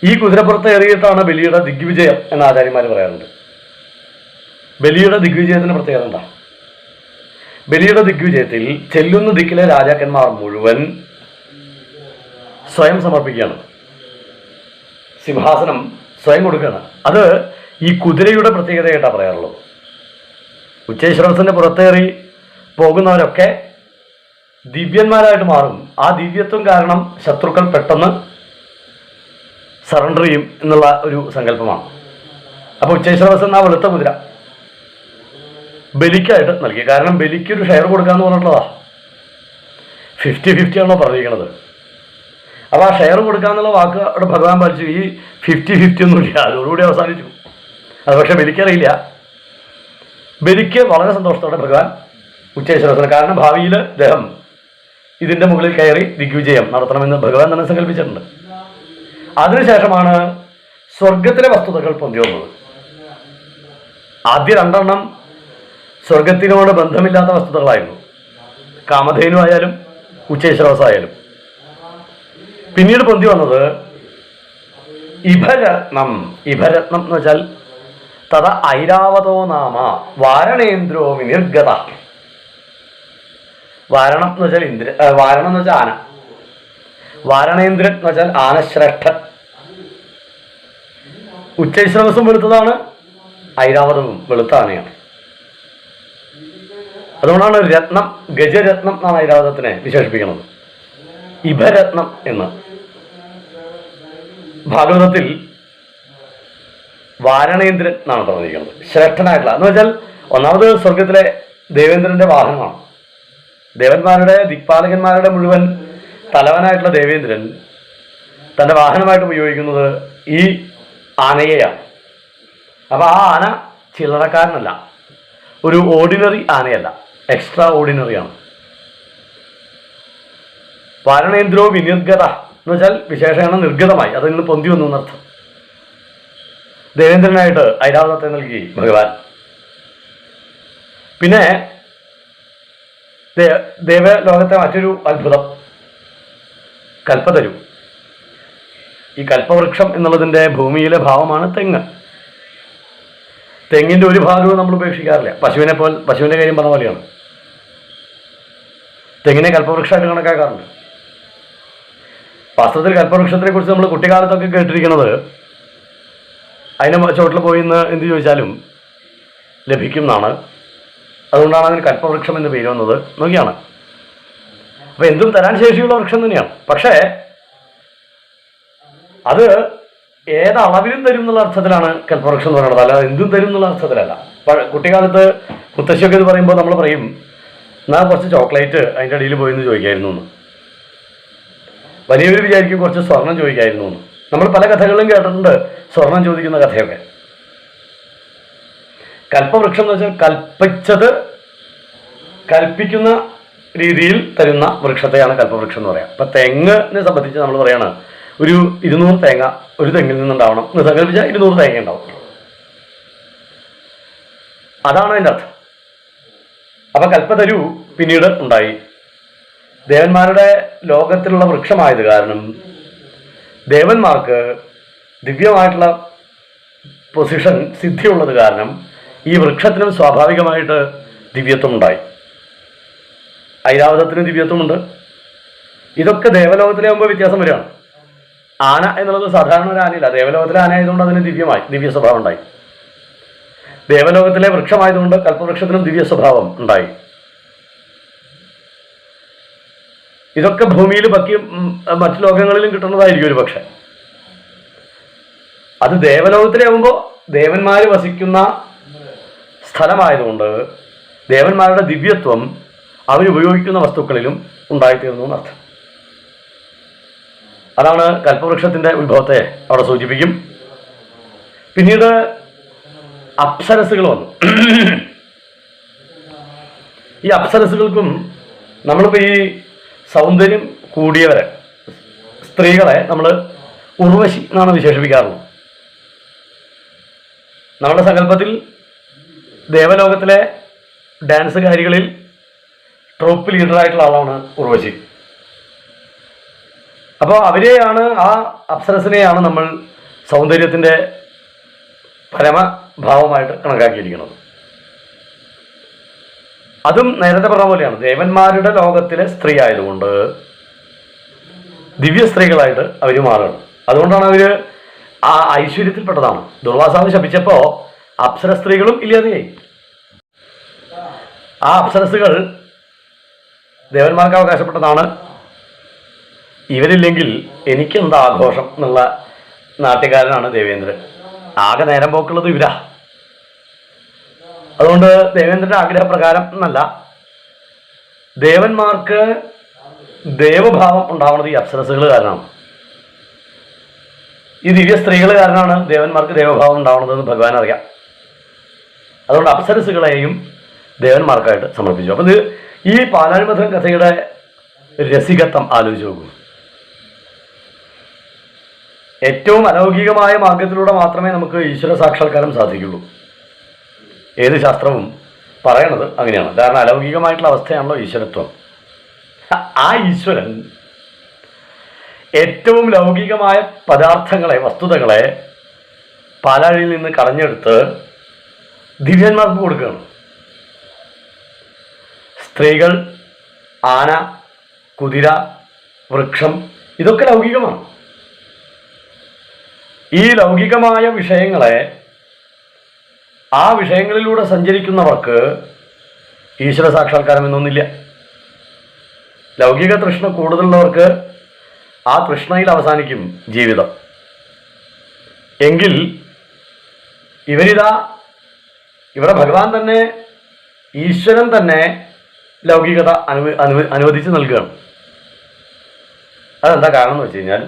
ഈ കുതിരപ്പുറത്ത് ഏറിയിട്ടാണ് ബലിയുടെ ദിഗ്വിജയം എന്ന് ആചാര്യന്മാർ പറയാറുണ്ട്. ബലിയുടെ ദിഗ്വിജയത്തിന് പ്രത്യേകത എന്താ? ബലിയുടെ ദിഗ്വിജയത്തിൽ ചെല്ലുന്ന ദിക്കിലെ രാജാക്കന്മാർ മുഴുവൻ സ്വയം സമർപ്പിക്കുകയാണ്, സിംഹാസനം സ്വയം കൊടുക്കുകയാണ്. അത് ഈ കുതിരയുടെ പ്രത്യേകതയായിട്ടാണ് പറയാറുള്ളത്. ഉച്ചൈശ്രവസിന്റെ പുറത്തേറി പോകുന്നവരൊക്കെ ദിവ്യന്മാരായിട്ട് മാറും. ആ ദിവ്യത്വം കാരണം ശത്രുക്കൾ പെട്ടെന്ന് സറണ്ടർ ചെയ്യും എന്നുള്ള ഒരു സങ്കല്പമാണ്. അപ്പോൾ ഉച്ചൈശ്രവസ് എന്ന വെളുത്ത കുതിര ബലിക്കായിട്ട് നൽകി. കാരണം ബലിക്കൊരു ഷെയർ കൊടുക്കാന്ന് പറഞ്ഞിട്ടുള്ളതാ. 50-50 ആണോ പറഞ്ഞിരിക്കുന്നത്. അപ്പോൾ ആ ഷെയർ കൊടുക്കാന്നുള്ള വാക്ക് അവിടെ ഭഗവാൻ പാലിച്ചു. ഈ 50-50 ഒന്നുമില്ല, അതോടുകൂടി അവസാനിച്ചു. അത് പക്ഷെ ബലിക്കറിയില്ല. ബലിക്ക് വളരെ സന്തോഷത്തോടെ ഭഗവാൻ ഉച്ചൈശ്രവസിന്, കാരണം ഭാവിയിൽ അദ്ദേഹം ഇതിൻ്റെ മുകളിൽ കയറി ദിഗ്വിജയം നടത്തണമെന്ന് ഭഗവാൻ തന്നെ സങ്കല്പിച്ചിട്ടുണ്ട്. അതിനുശേഷമാണ് സ്വർഗത്തിലെ വസ്തുതകൾ പൊന്തി വന്നത്. ആദ്യ 2 എണ്ണം സ്വർഗത്തിനോട് ബന്ധമില്ലാത്ത വസ്തുതകളായിരുന്നു, കാമധേനു ആയാലും ഉച്ചൈശ്രവസായാലും. പിന്നീട് പൊന്തി വന്നത് ഇഭരത്നം. ഇഭരത്നം എന്ന് വെച്ചാൽ തഥ ഐരാവതോ നാമ വാരണേന്ദ്രോ വിനിർഗത. വാരണം എന്ന് വെച്ചാൽ വാരണം എന്ന് വെച്ചാൽ ആന, വാരണേന്ദ്രൻ എന്ന് വെച്ചാൽ ആനശ്രേഷ്ഠൻ. ഉച്ചൈശ്രവസും വെളുത്തതാണ്, ഐരാവതവും വെളുത്ത ആനയാണ്. അതുകൊണ്ടാണ് രത്നം, ഗജരത്നം എന്നാണ് ഐരാവതത്തിനെ വിശേഷിപ്പിക്കുന്നത്, ഇഭരത്നം എന്ന്. ഭാഗവതത്തിൽ വാരണേന്ദ്രൻ എന്നാണ് പറഞ്ഞിരിക്കുന്നത്, ശ്രേഷ്ഠനായിട്ടുള്ള എന്ന് വെച്ചാൽ ഒന്നാമത് സ്വർഗത്തിലെ ദേവേന്ദ്രന്റെ വാഹനമാണ്. ദേവന്മാരുടെ ദിക്പാലകന്മാരുടെ മുഴുവൻ തലവനായിട്ടുള്ള ദേവേന്ദ്രൻ തൻ്റെ വാഹനമായിട്ട് ഉപയോഗിക്കുന്നത് ഈ ആനയെയാണ്. അപ്പോൾ ആ ആന ചില്ലറക്കാരനല്ല, ഒരു ഓർഡിനറി ആനയല്ല, എക്സ്ട്രാ ഓർഡിനറിയാണ്. വാരണേന്ദ്രോ വിനിർഗത എന്ന് വെച്ചാൽ വിശേഷണം നിർഗതമായി, അതിൽ നിന്ന് പൊന്തി വന്നു എന്നർത്ഥം. ദേവേന്ദ്രനായിട്ട് ഐരാവതത്തെ നൽകി ഭഗവാൻ. പിന്നെ ദേവലോകത്തെ മറ്റൊരു അത്ഭുതം കൽപ്പതരു. ഈ കൽപ്പവൃക്ഷം എന്നുള്ളതിൻ്റെ ഭൂമിയിലെ ഭാവമാണ് തെങ്ങ്. തെങ്ങിൻ്റെ ഒരു ഭാഗവും നമ്മൾ ഉപേക്ഷിക്കാറില്ല. പശുവിൻ്റെ കാര്യം പറഞ്ഞ പോലെയാണ്. തെങ്ങിനെ കൽപ്പവൃക്ഷമായിട്ട് കണക്കാക്കാറുണ്ട്. വാസ്തവത്തിൽ കൽപ്പവൃക്ഷത്തിനെ കുറിച്ച് നമ്മൾ കുട്ടിക്കാലത്തൊക്കെ കേട്ടിരിക്കുന്നത് അതിൻ്റെ ചോട്ടിൽ പോയി എന്ന് എന്ത് ചോദിച്ചാലും ലഭിക്കും എന്നാണ്. അതുകൊണ്ടാണ് അതിന് കൽപ്പവൃക്ഷം എന്ന് പേര് വന്നത് നോക്കിയാണ്. അപ്പോൾ എന്തും തരാൻ ശേഷിയുള്ള വൃക്ഷം തന്നെയാണ്. പക്ഷേ അത് ഏതളവിലും തരും എന്നുള്ള അർത്ഥത്തിലാണ് കൽപ്പവൃക്ഷം എന്ന് പറയുന്നത്, അല്ലാതെ എന്തും തരും എന്നുള്ള അർത്ഥത്തിലല്ല. കുട്ടിക്കാലത്ത് മുത്തശ്ശിയൊക്കെ ഇത് പറയുമ്പോൾ നമ്മൾ പറയും, എന്നാൽ കുറച്ച് ചോക്ലേറ്റ് അതിൻ്റെ അടിയിൽ പോയി എന്ന് ചോദിക്കായിരുന്നു എന്ന്. വലിയവർ വിചാരിക്കും കുറച്ച് സ്വർണം ചോദിക്കായിരുന്നു എന്ന്. നമ്മൾ പല കഥകളിലും കേട്ടിട്ടുണ്ട് സ്വർണം ചോദിക്കുന്ന കഥയൊക്കെ. കൽപ്പവൃക്ഷം എന്ന് വെച്ചാൽ കൽപ്പിക്കുന്ന രീതിയിൽ തരുന്ന വൃക്ഷത്തെയാണ് കൽപ്പവൃക്ഷം എന്ന് പറയാം. അപ്പം തെങ്ങിനെ സംബന്ധിച്ച് നമ്മൾ പറയാണ് ഒരു 200 തേങ്ങ ഒരു തെങ്ങിൽ നിന്നുണ്ടാവണം എന്ന് സങ്കല്പിച്ചാൽ 200 തേങ്ങ ഉണ്ടാവും. അതാണ് അതിൻ്റെ അർത്ഥം. അപ്പം കൽപ്പതരു പിന്നീട് ഉണ്ടായി. ദേവന്മാരുടെ ലോകത്തിലുള്ള വൃക്ഷമായത് കാരണം ദേവന്മാർക്ക് ദിവ്യമായിട്ടുള്ള പൊസിഷൻ സിദ്ധിയുള്ളത് കാരണം ഈ വൃക്ഷത്തിനും സ്വാഭാവികമായിട്ട് ദിവ്യത്വം ഉണ്ടായി. ഐരാവതത്തിന് ദിവ്യത്വമുണ്ട്. ഇതൊക്കെ ദേവലോകത്തിലാകുമ്പോൾ വ്യത്യാസം വരികയാണ്. ആന എന്നുള്ളത് സാധാരണ ഒരു ആനയില്ല, ദേവലോകത്തിലെ ആന ആയതുകൊണ്ട് അതിന് ദിവ്യ സ്വഭാവം ഉണ്ടായി. ദേവലോകത്തിലെ വൃക്ഷമായതുകൊണ്ട് കൽപ്പവൃക്ഷത്തിനും ദിവ്യ സ്വഭാവം ഉണ്ടായി. ഇതൊക്കെ ഭൂമിയിൽ ബാക്കി മറ്റു ലോകങ്ങളിലും കിട്ടുന്നതായിരിക്കും ഒരു പക്ഷെ. അത് ദേവലോകത്തിലാവുമ്പോൾ ദേവന്മാർ വസിക്കുന്ന സ്ഥലമായതുകൊണ്ട് ദേവന്മാരുടെ ദിവ്യത്വം അവരുപയോഗിക്കുന്ന വസ്തുക്കളിലും ഉണ്ടായിത്തീർന്നു എന്നർത്ഥം. അതാണ് കൽപ്പവൃക്ഷത്തിൻ്റെ ഉത്ഭവത്തെ അവിടെ സൂചിപ്പിക്കും. പിന്നീട് അപ്സരസുകൾ വന്നു. ഈ അപ്സരസുകൾക്കും നമ്മളിപ്പോൾ ഈ സൗന്ദര്യം കൂടിയവരെ സ്ത്രീകളെ നമ്മൾ ഉർവശി എന്നാണ് വിശേഷിപ്പിക്കാറുള്ളത്. നമ്മുടെ സങ്കല്പത്തിൽ ദേവലോകത്തിലെ ഡാൻസുകാരികളിൽ ട്രൂപ്പ് ലീഡറായിട്ടുള്ള ആളാണ് ഉർവശി. അപ്പോൾ അവരെയാണ്, ആ അപ്സരസിനെയാണ് നമ്മൾ സൗന്ദര്യത്തിൻ്റെ പരമഭാവമായിട്ട് കണക്കാക്കിയിരിക്കുന്നത്. അതും നേരത്തെ പറഞ്ഞ പോലെയാണ്, ദേവന്മാരുടെ ലോകത്തിലെ സ്ത്രീ ആയതുകൊണ്ട് ദിവ്യ സ്ത്രീകളായിട്ട് അവർ മാറുകയാണ്. അതുകൊണ്ടാണ് അവർ ആ ഐശ്വര്യത്തിൽപ്പെട്ടതാണ്. ദുർവാസാവ് ശപിച്ചപ്പോൾ അപ്സര സ്ത്രീകളും ഇല്ലാതെയായി. ആ അപ്സരസുകൾ ദേവന്മാർക്ക് അവകാശപ്പെട്ടതാണ്. ഇവരില്ലെങ്കിൽ എനിക്കെന്താ ആഘോഷം എന്നുള്ള നാട്യക്കാരനാണ് ദേവേന്ദ്രൻ. ആകെ നേരം പോക്കുള്ളത് ഇവരാ. അതുകൊണ്ട് ദേവേന്ദ്രൻ്റെ ആഗ്രഹപ്രകാരം എന്നല്ല, ദേവന്മാർക്ക് ദേവഭാവം ഉണ്ടാവുന്നത് ഈ അപ്സരസുകൾ കാരണമാണ്. ഈ ദിവ്യ സ്ത്രീകൾ കാരണമാണ് ദേവന്മാർക്ക് ദേവഭാവം ഉണ്ടാവുന്നതെന്ന് ഭഗവാൻ അറിയാം. അതുകൊണ്ട് അപ്സരസുകളെയും ദേവന്മാർക്കായിട്ട് സമർപ്പിച്ചു. അപ്പം ഇത് ഈ പാലാഴിമധുരം കഥയുടെ രസികത്വം ആലോചിച്ച് നോക്കൂ. ഏറ്റവും അലൗകികമായ മാർഗത്തിലൂടെ മാത്രമേ നമുക്ക് ഈശ്വര സാക്ഷാത്കാരം സാധിക്കുള്ളൂ. ഏത് ശാസ്ത്രവും പറയണത് അങ്ങനെയാണ്. കാരണം അലൗകികമായിട്ടുള്ള അവസ്ഥയാണല്ലോ ഈശ്വരത്വം. ആ ഈശ്വരൻ ഏറ്റവും ലൗകികമായ പദാർത്ഥങ്ങളെ, വസ്തുതകളെ പാലാഴിയിൽ നിന്ന് കടഞ്ഞെടുത്ത് ദിവ്യന്മാർക്ക് കൊടുക്കുകയാണ്. സ്ത്രീകൾ, ആന, കുതിര, വൃക്ഷം, ഇതൊക്കെ ലൗകികമാണ്. ഈ ലൗകികമായ വിഷയങ്ങളെ, ആ വിഷയങ്ങളിലൂടെ സഞ്ചരിക്കുന്നവർക്ക് ഈശ്വര സാക്ഷാത്കാരം എന്നൊന്നില്ല. ലൗകിക തൃഷ്ണ കൂടുതലുള്ളവർക്ക് ആ തൃഷ്ണയിൽ അവസാനിക്കും ജീവിതം. എങ്കിൽ ഇവിടെ ഭഗവാൻ തന്നെ, ഈശ്വരൻ തന്നെ ലൗകികത അനുവദിച്ച് നൽകുകയാണ്. അതെന്താ കാരണം എന്ന് വെച്ച് കഴിഞ്ഞാൽ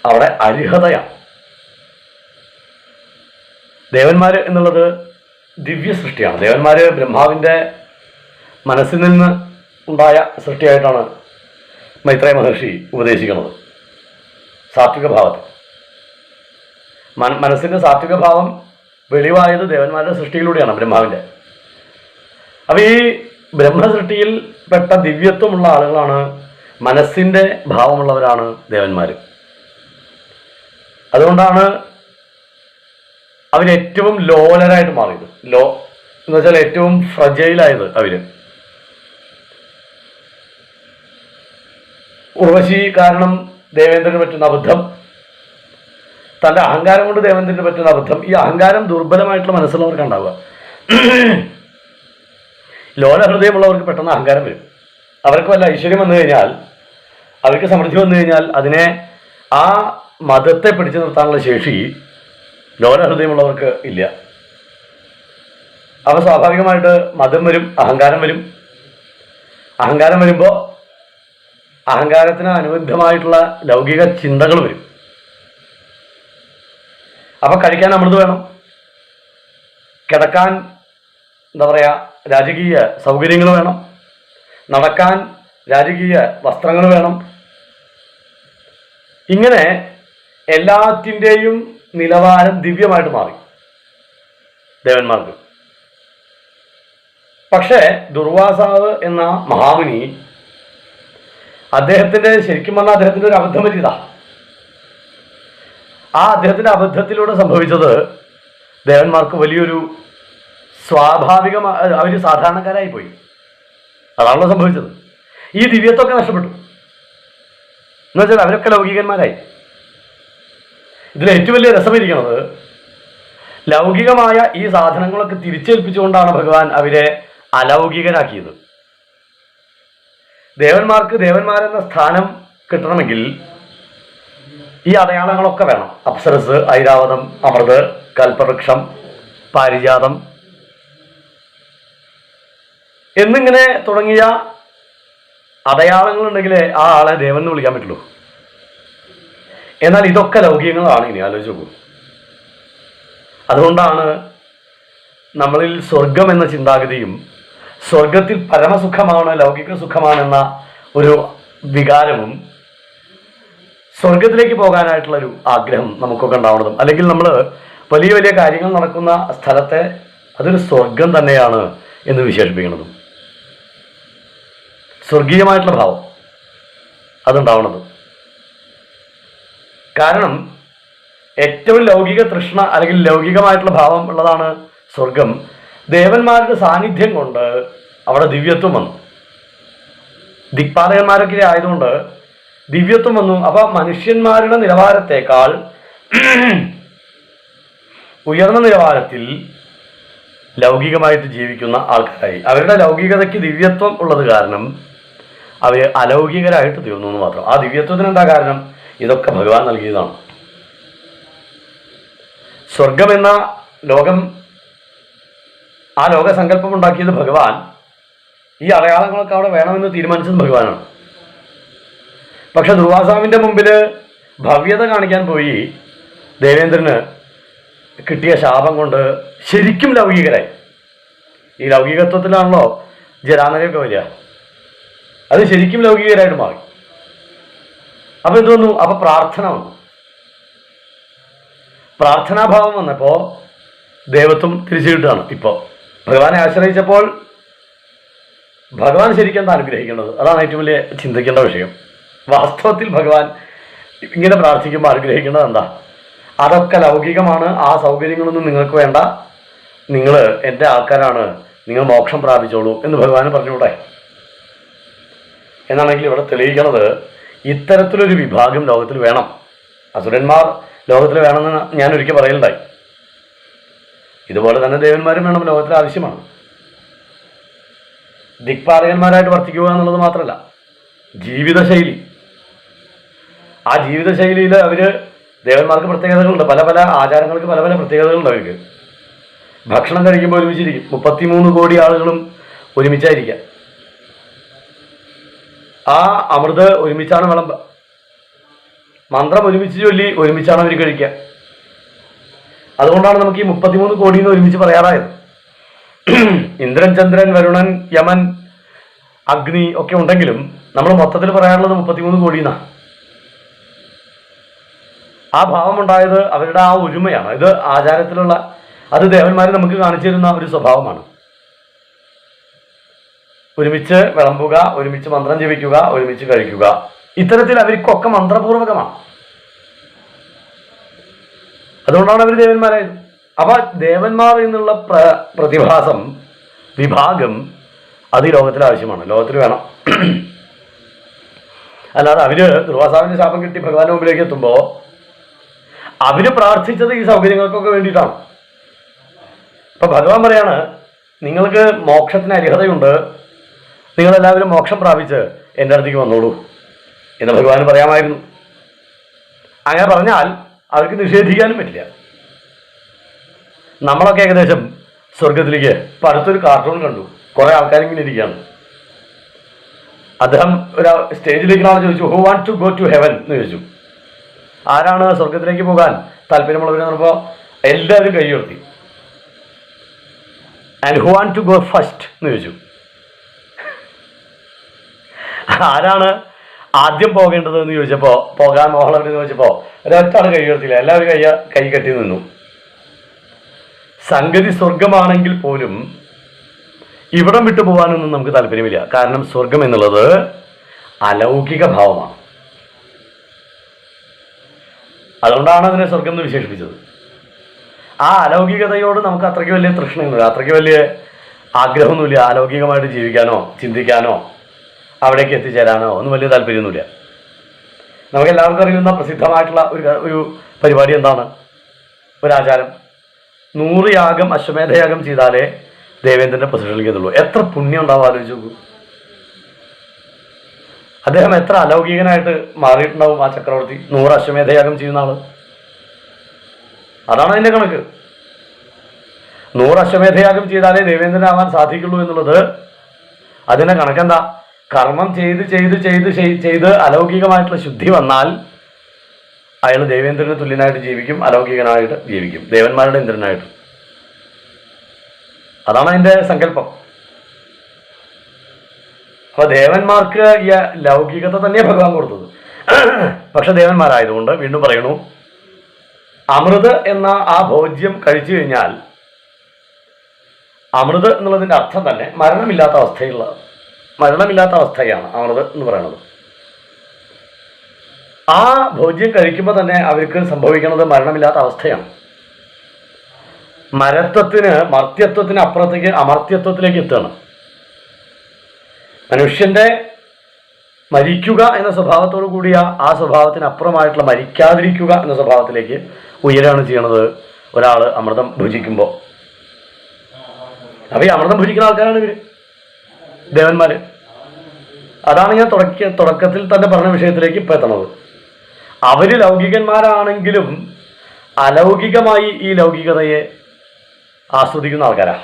അവിടെ അർഹതയാണ്. ദേവന്മാർ എന്നുള്ളത് ദിവ്യ സൃഷ്ടിയാണ്. ദേവന്മാർ ബ്രഹ്മാവിൻ്റെ മനസ്സിൽ നിന്ന് ഉണ്ടായ സൃഷ്ടിയായിട്ടാണ് മൈത്രേയ മഹർഷി ഉപദേശിക്കുന്നത്. സാത്വിക ഭാവത്തെ, മനസ്സിൻ്റെ സാത്വിക ഭാവം വെളിവായത് ദേവന്മാരുടെ സൃഷ്ടിയിലൂടെയാണ്, ബ്രഹ്മാവിൻ്റെ. അപ്പോൾ ഈ ബ്രഹ്മസൃഷ്ടിയിൽ പെട്ട ദിവ്യത്വമുള്ള ആളുകളാണ്, മനസ്സിൻ്റെ ഭാവമുള്ളവരാണ് ദേവന്മാർ. അതുകൊണ്ടാണ് അവരേറ്റവും ലോലരായിട്ട് മാറിയത്. എന്ന് വെച്ചാൽ ഏറ്റവും ഫ്രജൈലായത് അവർ. ഉർവശി കാരണം ദേവേന്ദ്രന് പറ്റുന്ന അബദ്ധം, തൻ്റെ അഹങ്കാരം കൊണ്ട് ദേവേന്ദ്രന് പറ്റുന്ന അബദ്ധം. ഈ അഹങ്കാരം ദുർബലമായിട്ടുള്ള മനസ്സുള്ളവർക്ക് ഉണ്ടാവുക. ലോല ഹൃദയമുള്ളവർക്ക് പെട്ടെന്ന് അഹങ്കാരം വരും. അവർക്ക് വല്ല ഐശ്വര്യം വന്നു കഴിഞ്ഞാൽ, അവർക്ക് സമൃദ്ധി വന്നു കഴിഞ്ഞാൽ അതിനെ, ആ മതത്തെ പിടിച്ചു നിർത്താനുള്ള ശേഷി ലോല ഹൃദയമുള്ളവർക്ക് ഇല്ല. അവ സ്വാഭാവികമായിട്ട് മതം വരും, അഹങ്കാരം വരും. അഹങ്കാരം വരുമ്പോൾ അഹങ്കാരത്തിന് അനുബന്ധമായിട്ടുള്ള ലൗകിക ചിന്തകൾ വരും. അപ്പം കഴിക്കാൻ അമൃത് വേണം, കിടക്കാൻ എന്താ പറയുക രാജകീയ സൗകര്യങ്ങൾ വേണം, നടക്കാൻ രാജകീയ വസ്ത്രങ്ങൾ വേണം. ഇങ്ങനെ എല്ലാത്തിൻ്റെയും നിലവാരം ദിവ്യമായിട്ട് മാറി ദേവന്മാർക്ക്. പക്ഷേ ദുർവാസാവ് എന്ന മഹാമുനി, അദ്ദേഹത്തിൻ്റെ ശരിക്കും പറഞ്ഞാൽ അദ്ദേഹത്തിൻ്റെ ഒരു അബദ്ധം പറ്റിയതാ. ആ അദ്ദേഹത്തിൻ്റെ അബദ്ധത്തിലൂടെ സംഭവിച്ചത് ദേവന്മാർക്ക് വലിയൊരു സ്വാഭാവികമായ, അവർ സാധാരണക്കാരായി പോയി. അതാണല്ലോ സംഭവിച്ചത്. ഈ ദിവ്യത്വമൊക്കെ നഷ്ടപ്പെട്ടു. എന്നുവെച്ചാൽ അവരൊക്കെ ലൗകികന്മാരായി. ഇതിൽ ഏറ്റവും വലിയ രസമിരിക്കുന്നത്, ലൗകികമായ ഈ സാധനങ്ങളൊക്കെ തിരിച്ചേൽപ്പിച്ചുകൊണ്ടാണ് ഭഗവാൻ അവരെ അലൗകികരാക്കിയത്. ദേവന്മാർക്ക് ദേവന്മാരെന്ന സ്ഥാനം കിട്ടണമെങ്കിൽ ഈ അടയാളങ്ങളൊക്കെ വേണം. അപ്സരസ്, ഐരാവതം, അമൃത്, കൽപ്പവൃക്ഷം, പാരിജാതം എന്നിങ്ങനെ തുടങ്ങിയ അടയാളങ്ങളുണ്ടെങ്കിലേ ആ ആളെ ദേവൻ എന്ന് വിളിക്കാൻ പറ്റുള്ളൂ. എന്നാൽ ഇതൊക്കെ ലൗകികങ്ങളാണ്. ഇനി ആലോചിച്ച് നോക്കൂ. അതുകൊണ്ടാണ് നമ്മളിൽ സ്വർഗം എന്ന ചിന്താഗതിയും സ്വർഗത്തിൽ പരമസുഖമാണ്, ലൗകിക സുഖമാണെന്ന ഒരു വികാരവും സ്വർഗത്തിലേക്ക് പോകാനായിട്ടുള്ളൊരു ആഗ്രഹം നമുക്കൊക്കെ ഉണ്ടാവുന്നതും, അല്ലെങ്കിൽ നമ്മൾ വലിയ വലിയ കാര്യങ്ങൾ നടക്കുന്ന സ്ഥലത്തെ അതൊരു സ്വർഗം തന്നെയാണ് എന്ന് വിശേഷിപ്പിക്കുന്നതും, സ്വർഗീയമായിട്ടുള്ള ഭാവം അതുണ്ടാവുന്നത്. കാരണം ഏറ്റവും ലൗകിക തൃഷ്ണ അല്ലെങ്കിൽ ലൗകികമായിട്ടുള്ള ഭാവം ഉള്ളതാണ് സ്വർഗം. ദേവന്മാരുടെ സാന്നിധ്യം കൊണ്ട് അവിടെ ദിവ്യത്വം വന്നു. ദിക്പാലകന്മാരൊക്കെ ആയതുകൊണ്ട് ദിവ്യത്വം വന്നു. അപ്പൊ മനുഷ്യന്മാരുടെ നിലവാരത്തേക്കാൾ ഉയർന്ന നിലവാരത്തിൽ ലൗകികമായിട്ട് ജീവിക്കുന്ന ആൾക്കാരായി. അവരുടെ ലൗകികതയ്ക്ക് ദിവ്യത്വം ഉള്ളത് കാരണം അവർ അലൗകികരായിട്ട് തീർന്നു എന്ന് മാത്രം. ആ ദിവ്യത്വത്തിന് എന്താ കാരണം? ഇതൊക്കെ ഭഗവാൻ നൽകിയതാണ്. സ്വർഗം എന്ന ലോകം, ആ ലോകസങ്കല്പം ഉണ്ടാക്കിയത് ഭഗവാൻ. ഈ അടയാളങ്ങളൊക്കെ അവിടെ വേണമെന്ന് തീരുമാനിച്ചത് ഭഗവാനാണ്. പക്ഷെ ദുർവാസാവിൻ്റെ മുമ്പിൽ ഭവ്യത കാണിക്കാൻ പോയി ദേവേന്ദ്രന് കിട്ടിയ ശാപം കൊണ്ട് ശരിക്കും ലൗകികരായി. ഈ ലൗകികത്വത്തിലാണല്ലോ ജരാനരയൊക്കെ വരിക. അത് ശരിക്കും ലൗകികരായിട്ട് മാറി. അപ്പൊ എന്ത് വന്നു? അപ്പൊ പ്രാർത്ഥന വന്നു. പ്രാർത്ഥനാഭാവം വന്നപ്പോൾ ദേവത്വം തിരിച്ചു കിട്ടുകയാണ്. ഇപ്പോൾ ഭഗവാനെ ആശ്രയിച്ചപ്പോൾ ഭഗവാൻ ശരിക്കും എന്താ അനുഗ്രഹിക്കേണ്ടത്? അതാണ് ഏറ്റവും വലിയ ചിന്തിക്കേണ്ട വിഷയം. വാസ്തവത്തിൽ ഭഗവാൻ ഇങ്ങനെ പ്രാർത്ഥിക്കുമ്പോൾ അനുഗ്രഹിക്കേണ്ടത് എന്താ? അതൊക്കെ ലൗകികമാണ്, ആ സൗകര്യങ്ങളൊന്നും നിങ്ങൾക്ക് വേണ്ട, നിങ്ങൾ എൻ്റെ ആൾക്കാരാണ്, നിങ്ങൾ മോക്ഷം പ്രാപിച്ചോളൂ എന്ന് ഭഗവാൻ പറഞ്ഞുകൂടെ? എന്നാണെങ്കിൽ ഇവിടെ തെളിയിക്കണത് ഇത്തരത്തിലൊരു വിഭാഗം ലോകത്തിൽ വേണം. അസുരന്മാർ ലോകത്തിൽ വേണമെന്ന് ഞാൻ ഒരിക്കൽ പറയലുണ്ടായി. ഇതുപോലെ തന്നെ ദേവന്മാരും വേണം, ലോകത്തിൽ ആവശ്യമാണ്. ദിക്പാലകന്മാരായിട്ട് വർത്തിക്കുക എന്നുള്ളത് മാത്രമല്ല, ജീവിതശൈലി. ആ ജീവിതശൈലിയിൽ അവർ ദേവന്മാർക്ക് പ്രത്യേകതകളുണ്ട്. പല പല ആചാരങ്ങൾക്ക് പല പല പ്രത്യേകതകളുണ്ട് അവർക്ക്. ഭക്ഷണം കഴിക്കുമ്പോൾ ഒരുമിച്ചിരിക്കും. 33 കോടി ആളുകളും ഒരുമിച്ചായിരിക്കാം. ആ അമൃത് ഒരുമിച്ചാണ് വിളമ്പുക. മന്ത്രം ഒരുമിച്ച് ചൊല്ലി ഒരുമിച്ചാണ് അവർ കഴിക്കുക. അതുകൊണ്ടാണ് നമുക്ക് ഈ 33 കോടി എന്ന് ഒരുമിച്ച് പറയാറായത്. ഇന്ദ്രൻ, ചന്ദ്രൻ, വരുണൻ, യമൻ, അഗ്നി ഒക്കെ ഉണ്ടെങ്കിലും നമ്മൾ മൊത്തത്തിൽ പറയാറുള്ളത് 33 കോടി എന്നാണ്. ആ ഭാവമുണ്ടായത് അവരുടെ ആ ഒരുമയാണ്. ഇത് ആചാരത്തിലുള്ള, അത് ദേവന്മാർ നമുക്ക് കാണിച്ചു തരുന്ന ഒരു സ്വഭാവമാണ്. ഒരുമിച്ച് വിളമ്പുക, ഒരുമിച്ച് മന്ത്രം ജപിക്കുക, ഒരുമിച്ച് കഴിക്കുക. ഇത്തരത്തിൽ അവർക്കൊക്കെ മന്ത്രപൂർവകമാണ്. അതുകൊണ്ടാണ് അവർ ദേവന്മാരായത്. അപ്പൊ ദേവന്മാർ എന്നുള്ള പ്രതിഭാസം, വിഭാഗം, അത് ഈ ലോകത്തിൽ ആവശ്യമാണ്, ലോകത്തിൽ വേണം. അല്ലാതെ അവര് ദുർവാസാവിന്റെ ശാപം കിട്ടി ഭഗവാന്റെ മുമ്പിലേക്ക് എത്തുമ്പോൾ അവര് പ്രാർത്ഥിച്ചത് ഈ സൗകര്യങ്ങൾക്കൊക്കെ വേണ്ടിയിട്ടാണ്. ഇപ്പൊ ഭഗവാൻ പറയാണ്, നിങ്ങൾക്ക് മോക്ഷത്തിന് അർഹതയുണ്ട്, നിങ്ങളെല്ലാവരും മോക്ഷം പ്രാപിച്ച് എൻ്റെ അടുത്തേക്ക് വന്നോളൂ എന്ന് ഭഗവാൻ പറയാമായിരുന്നു. അങ്ങനെ പറഞ്ഞാൽ അവർക്ക് നിഷേധിക്കാനും പറ്റില്ല. നമ്മളൊക്കെ ഏകദേശം സ്വർഗത്തിലേക്ക് ഇപ്പം അടുത്തൊരു കാർട്ടൂൺ കണ്ടു, കുറേ ആൾക്കാരിങ്ങനെ ഇരിക്കുകയാണ്. അദ്ദേഹം ഒരു സ്റ്റേജിലേക്ക് ആൾ ചോദിച്ചു, who want to go to heaven എന്ന് ചോദിച്ചു. ആരാണ് സ്വർഗത്തിലേക്ക് പോകാൻ താല്പര്യമുള്ളവരെന്ന് പറഞ്ഞപ്പോൾ എല്ലാവരും കൈ ഉയർത്തി. And who want to go first എന്ന് ചോദിച്ചു. ആരാണ് ആദ്യം പോകേണ്ടത് എന്ന് ചോദിച്ചപ്പോൾ, പോകാൻ മോഹമുള്ളവരെന്ന് ചോദിച്ചപ്പോൾ ഒരൊറ്റാണ് കൈ ഉയർത്തില്ല, എല്ലാവരും കൈ കെട്ടി നിന്നു. സംഗതി സ്വർഗമാണെങ്കിൽ പോലും ഇവിടം വിട്ടു പോകാനൊന്നും നമുക്ക് താല്പര്യമില്ല. കാരണം സ്വർഗം എന്നുള്ളത് അലൗകിക ഭാവമാണ്. അതുകൊണ്ടാണ് അതിനെ സ്വർഗം എന്ന് വിശേഷിപ്പിച്ചത്. ആ അലൗകികതയോട് നമുക്ക് അത്രയ്ക്ക് വലിയ തൃഷ്ണയൊന്നുമില്ല, അത്രയ്ക്ക് വലിയ ആഗ്രഹമൊന്നുമില്ല. അലൗകികമായിട്ട് ജീവിക്കാനോ ചിന്തിക്കാനോ അവിടേക്ക് എത്തിച്ചേരാനോ ഒന്നും വലിയ താല്പര്യമൊന്നുമില്ല. നമുക്ക് എല്ലാവർക്കും അറിയുന്ന പ്രസിദ്ധമായിട്ടുള്ള ഒരു പരിപാടി എന്താണ്? ഒരാചാരം. 100 യാഗം അശ്വമേധയാഗം ചെയ്താലേ ദേവേന്ദ്രന്റെ പൊസിഷനിലേക്ക് എത്തുള്ളൂ. എത്ര പുണ്യം ഉണ്ടാവും ആലോചിച്ച് നോക്കൂ. അദ്ദേഹം എത്ര അലൗകികനായിട്ട് മാറിയിട്ടുണ്ടാവും ആ ചക്രവർത്തി. 100 അശ്വമേധയാഗം ചെയ്യുന്ന ആള്. അതാണ് അതിന്റെ കണക്ക്. 100 അശ്വമേധയാഗം ചെയ്താലേ ദേവേന്ദ്രനാവാൻ സാധിക്കുള്ളൂ എന്നുള്ളത് അതിന്റെ കണക്കെന്താ? കർമ്മം ചെയ്ത് ചെയ്ത് ചെയ്ത് ചെയ്ത് അലൗകികമായിട്ടുള്ള ശുദ്ധി വന്നാൽ അയാൾ ദേവേന്ദ്രന് തുല്യനായിട്ട് ജീവിക്കും, അലൗകികനായിട്ട് ജീവിക്കും, ദേവന്മാരുടെ ഇന്ദ്രനായിട്ട്. അതാണ് അതിന്റെ സങ്കല്പം. അപ്പൊ ദേവന്മാർക്ക് ഈ ലൗകികത തന്നെ ഭഗവാൻ കൊടുത്തത്. പക്ഷെ ദേവന്മാരായതുകൊണ്ട് വീണ്ടും പറയണു, അമൃത് എന്ന ആ ഭോജ്യം കഴിച്ചു കഴിഞ്ഞാൽ, അമൃത് എന്നുള്ളതിന്റെ അർത്ഥം തന്നെ മരണമില്ലാത്ത അവസ്ഥയാണ് അമൃത് എന്ന് പറയുന്നത്. ആ ഭോജ്യം കഴിക്കുമ്പോൾ തന്നെ അവർക്ക് സംഭവിക്കുന്നത് മരണമില്ലാത്ത അവസ്ഥയാണ്. മർത്യത്വത്തിന് അപ്പുറത്തേക്ക് അമർത്യത്വത്തിലേക്ക് എത്തുകയാണ്. മനുഷ്യന്റെ മരിക്കുക എന്ന സ്വഭാവത്തോടു കൂടിയ ആ സ്വഭാവത്തിന് അപ്പുറമായിട്ടുള്ള മരിക്കാതിരിക്കുക എന്ന സ്വഭാവത്തിലേക്ക് ഉയരാണ് ചെയ്യണത് ഒരാൾ അമൃതം ഭുജിക്കുമ്പോൾ. അപ്പൊ ഈ അമൃതം ഭുജിക്കുന്ന ആൾക്കാരാണ് ഇവര്, ദേവന്മാര്. അതാണ് ഞാൻ തുടക്കത്തിൽ തന്നെ പറഞ്ഞ വിഷയത്തിലേക്ക് ഇപ്പൊ എത്തണത്. അവര് ലൗകികന്മാരാണെങ്കിലും അലൗകികമായി ഈ ലൗകികതയെ ആസ്വദിക്കുന്ന ആൾക്കാരാ.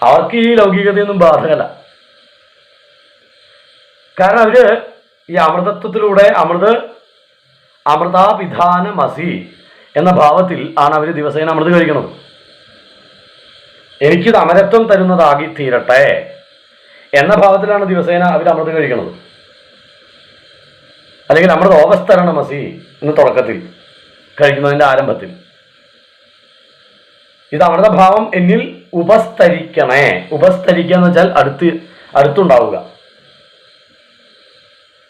അവർക്ക് ഈ ലൗകികതയൊന്നും ബാധകമല്ല. കാരണം അവര് ഈ അമൃതത്വത്തിലൂടെ അമൃതാപിധാനമസി എന്ന ഭാവത്തിൽ ആണ് അവർ ദിവസേന അമൃത് കഴിക്കുന്നത്. എനിക്കിത് അമരത്വം തരുന്നതാകി തീരട്ടെ എന്ന ഭാവത്തിലാണ് ദിവസേന അവർ അമൃത് കഴിക്കുന്നത്. അല്ലെങ്കിൽ അമൃതോപസ്തരണമസി എന്ന് തുടക്കത്തിൽ കഴിക്കുന്നതിൻ്റെ ആരംഭത്തിൽ ഇത് അമൃതഭാവം എന്നിൽ ഉപസ്തരിക്കണേ. ഉപസ്തരിക്കുക എന്ന് വെച്ചാൽ അടുത്തുണ്ടാവുക.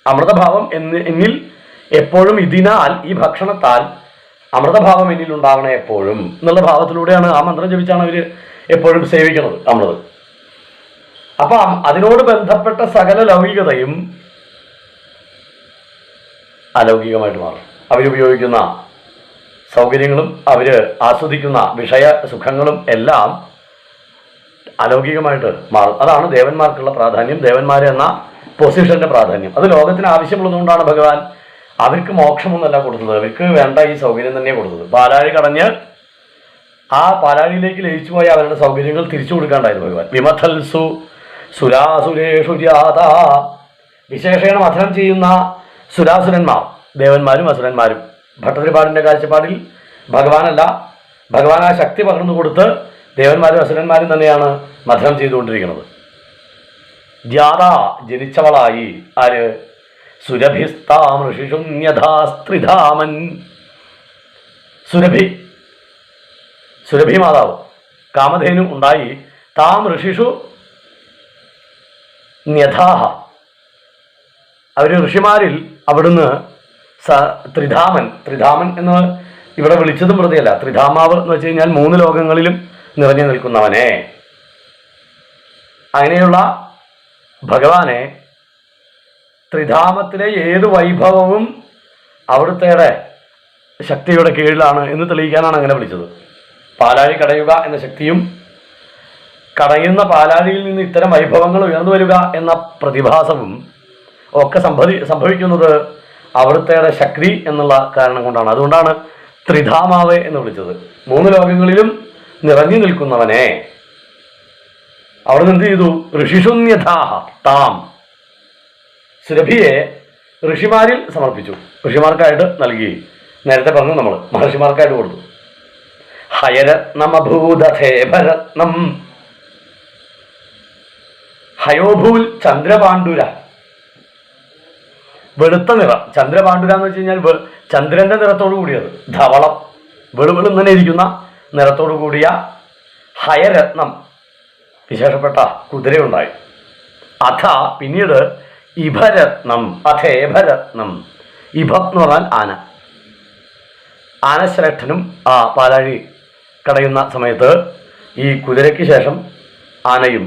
അമൃതഭാവം എന്നിൽ എപ്പോഴും ഇതിനാൽ, ഈ ഭക്ഷണത്താൽ അമൃതഭാവം എന്നിൽ ഉണ്ടാവണേ എപ്പോഴും എന്നുള്ള ഭാവത്തിലൂടെയാണ് ആ മന്ത്രം ജപിച്ചാണ് അവർ എപ്പോഴും സേവിക്കുന്നത് അമൃത്. അപ്പൊ അതിനോട് ബന്ധപ്പെട്ട സകല ലൗകികതയും അലൗകികമായിട്ട് മാറും. അവരുപയോഗിക്കുന്ന സൗകര്യങ്ങളും അവര് ആസ്വദിക്കുന്ന വിഷയ സുഖങ്ങളും എല്ലാം അലൗകികമായിട്ട് മാറും. അതാണ് ദേവന്മാർക്കുള്ള പ്രാധാന്യം, ദേവന്മാരെ എന്ന പൊസിഷന്റെ പ്രാധാന്യം. അത് ലോകത്തിന് ആവശ്യമുള്ളതുകൊണ്ടാണ് ഭഗവാൻ അവർക്ക് മോക്ഷമൊന്നല്ല കൊടുത്തത്, അവർക്ക് വേണ്ട ഈ സൗകര്യം തന്നെ കൊടുത്തത്. പാലാഴി കടഞ്ഞ് ആ പാലാഴിയിലേക്ക് ലയിച്ചു പോയ അവരുടെ സൗകര്യങ്ങൾ തിരിച്ചു കൊടുക്കാണ്ടായിരുന്നു ഭഗവാൻ. വിമഥൽസു സുരാസുരേഷു ജാത, വിശേഷേണ മഥനം ചെയ്യുന്ന സുരാസുരന്മാർ, ദേവന്മാരും അസുരന്മാരും. ഭട്ടതിരിപ്പാടിന്റെ കാഴ്ചപ്പാടിൽ ഭഗവാനല്ല, ഭഗവാൻ ആ ശക്തി പകർന്നു കൊടുത്ത് ദേവന്മാരും അസുരന്മാരും തന്നെയാണ് മഥനം ചെയ്തുകൊണ്ടിരിക്കുന്നത്. ജാത ജനിച്ചവളായി ആര്? സുരഭിസ്താം ഋഷിഷുന്യഥാസ്ത്രിധാമൻ. സുരഭി മാതാവ് കാമധേനു ഉണ്ടായി. താം ഋഷിഷു ന്യഥാഹ, അവര് ഋഷിമാരിൽ അവിടുന്ന് ത്രിധാമൻ എന്ന് ഇവിടെ വിളിച്ചതും വെറുതെയല്ല. ത്രിധാമാവ് എന്ന് വെച്ച് കഴിഞ്ഞാൽ 3 ലോകങ്ങളിലും നിറഞ്ഞു നിൽക്കുന്നവനെ. അങ്ങനെയുള്ള ഭഗവാനെ ത്രിധാമത്തിലെ ഏത് വൈഭവവും അവിടുത്തെ ശക്തിയുടെ കീഴിലാണ് എന്ന് തെളിയിക്കാനാണ് അങ്ങനെ വിളിച്ചത്. പാലാഴി കടയുക എന്ന ശക്തിയും കടയുന്ന പാലാഴിയിൽ നിന്ന് ഇത്തരം വൈഭവങ്ങൾ ഉയർന്നു വരിക എന്ന പ്രതിഭാസവും ഒക്കെ സംഭവിക്കുന്നത് അവിടുത്തെ ശക്തി എന്നുള്ള കാരണം കൊണ്ടാണ്. അതുകൊണ്ടാണ് ത്രിധാമാവ് എന്ന് വിളിച്ചത്. 3 ലോകങ്ങളിലും നിറഞ്ഞു നിൽക്കുന്നവനെ. അവിടെ നിന്ന് എന്ത് ചെയ്തു? ഋഷിഷുന്യഥാഹ താം, സുരഭിയെ ഋഷിമാരിൽ സമർപ്പിച്ചു, ഋഷിമാർക്കായിട്ട് നൽകി. നേരത്തെ പറഞ്ഞു നമ്മൾ, മഹർഷിമാർക്കായിട്ട് കൊടുത്തു. ഹയരത്നമഭൂതേഭരത്നം, ഹയോഭൂൽ ചന്ദ്രപാണ്ഡുര, വെളുത്ത നിറം. ചന്ദ്രപാണ്ഡുര എന്ന് വെച്ച് കഴിഞ്ഞാൽ ചന്ദ്രന്റെ നിറത്തോടു കൂടിയത്, ധവളം, വെളുവെളും തന്നെ ഇരിക്കുന്ന നിറത്തോടു കൂടിയ ഹയരത്നം, വിശേഷപ്പെട്ട കുതിരയുണ്ടായി. അഥ പിന്നീട് ഇഭരത്നം, അഥേഭരത്നം. ഇഭ എന്ന് പറഞ്ഞാൽ ആന. ആനശ്രേഷ്ഠനും ആ പാലാഴി കടയുന്ന സമയത്ത് ഈ കുതിരയ്ക്ക് ശേഷം ആനയും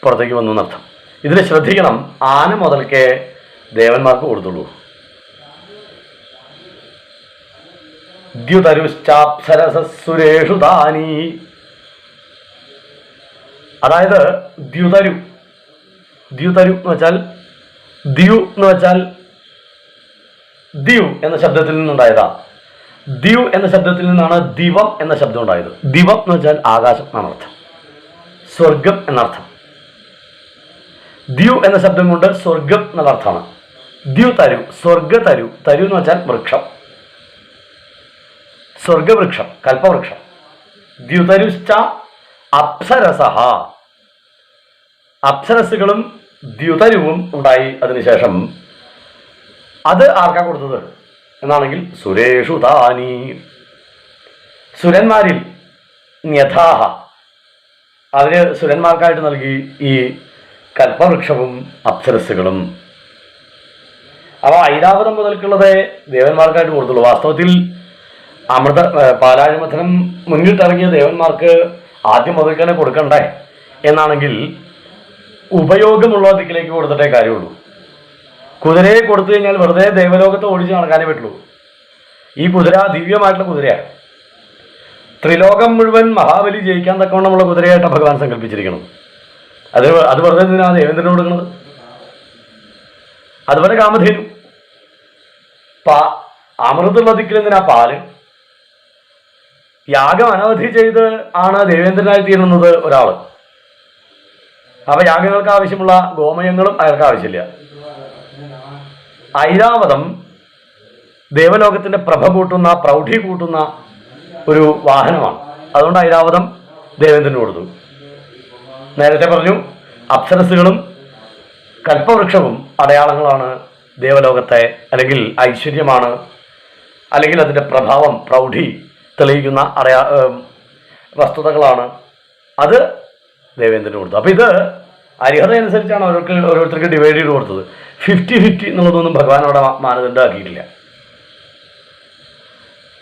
പുറത്തേക്ക് വന്നു എന്നർത്ഥം. ഇതിൽ ശ്രദ്ധിക്കണം, ആന മുതൽക്കേ ദേവന്മാർക്ക് കൊടുത്തുള്ളൂ. ദ്യുതരുശ്ചാപ്സരസസുരേഷു താനി. അതായത് ദ്യുതരു എന്ന് വെച്ചാൽ ദ്യു എന്ന് വെച്ചാൽ ദ്യു എന്ന ശബ്ദത്തിൽ നിന്നുണ്ടായതാ. ദ്യു എന്ന ശബ്ദത്തിൽ നിന്നാണ് ദിവം എന്ന ശബ്ദം ഉണ്ടായത്. ദിവം എന്ന് വെച്ചാൽ ആകാശം എന്നർത്ഥം, സ്വർഗം എന്നർത്ഥം. ദ്യു എന്ന ശബ്ദം കൊണ്ട് സ്വർഗം എന്നുള്ള അർത്ഥമാണ്. ദ്യുതരു സ്വർഗതരു, തരു എന്ന് വെച്ചാൽ വൃക്ഷം, സ്വർഗവൃക്ഷം, കൽപ്പവൃക്ഷം. ദ്യുതരുശ്ച അപ്സരസഹ, അപ്സരസുകളും ദ്യുതരുവും ഉണ്ടായി. അതിനുശേഷം അത് ആർക്കാ കൊടുത്തത് എന്നാണെങ്കിൽ സുരേഷു താനി, സുരന്മാരിൽ ന്യഥാഹ, അവര് സുരന്മാർക്കായിട്ട് നൽകി ഈ കൽപ്പവൃക്ഷവും അപ്സരസുകളും. അവ ഐരാവതം മുതൽക്കുള്ളത് ദേവന്മാർക്കായിട്ട് കൊടുത്തുള്ളൂ. വാസ്തവത്തിൽ പാലാഴിമഥനം മുന്നിട്ടിറങ്ങിയ ദേവന്മാർക്ക് ആദ്യം മുതൽ തന്നെ കൊടുക്കണ്ടേ എന്നാണെങ്കിൽ ഉപയോഗമുള്ള ദിക്കിലേക്ക് കൊടുത്തിട്ടേ കാര്യമുള്ളൂ. കുതിരയെ കൊടുത്തു കഴിഞ്ഞാൽ വെറുതെ ദേവലോകത്ത് ഓടിച്ച് നടക്കാനേ പറ്റുള്ളൂ. ഈ കുതിര ദിവ്യമായിട്ടുള്ള കുതിരയാണ്. ത്രിലോകം മുഴുവൻ മഹാബലി ജയിക്കാൻ തക്കവണ്ണമുള്ള കുതിരയായിട്ടാണ് ഭഗവാൻ സങ്കല്പിച്ചിരിക്കണം. അത് വെറുതെ എന്തിനാണ് ദേവേന്ദ്രന് കൊടുക്കുന്നത്? അതുപോലെ കാമധേനു, അമൃതുള്ള ദിക്കിൽ എന്തിനാ പാല്? യാഗം അനവധി ചെയ്ത് ആണ് ദേവേന്ദ്രനായി തീരുന്നത് ഒരാള്. അപ്പൊ യാഗങ്ങൾക്ക് ആവശ്യമുള്ള ഗോമയങ്ങളും അയാൾക്ക് ആവശ്യമില്ല. ഐരാവതം ദേവലോകത്തിന്റെ പ്രഭ കൂട്ടുന്ന, പ്രൗഢി കൂട്ടുന്ന ഒരു വാഹനമാണ്. അതുകൊണ്ട് ഐരാവതം ദേവേന്ദ്രന് കൊടുത്തു. നേരത്തെ പറഞ്ഞു അപ്സരസുകളും കൽപ്പവൃക്ഷവും അടയാളങ്ങളാണ് ദേവലോകത്തെ, അല്ലെങ്കിൽ ഐശ്വര്യമാണ്, അല്ലെങ്കിൽ അതിൻ്റെ പ്രഭാവം, പ്രൗഢി തെളിയിക്കുന്ന വസ്തുതകളാണ്. അത് ദേവേന്ദ്രന് കൊടുത്തു. അപ്പം ഇത് അരിഹത അനുസരിച്ചാണ് ഓരോരുത്തർക്ക് ഡിവൈഡ് ചെയ്ത് കൊടുത്തത്. 50-50 എന്നുള്ളതൊന്നും ഭഗവാൻ അവിടെ മാനദണ്ഡമാക്കിയിട്ടില്ല.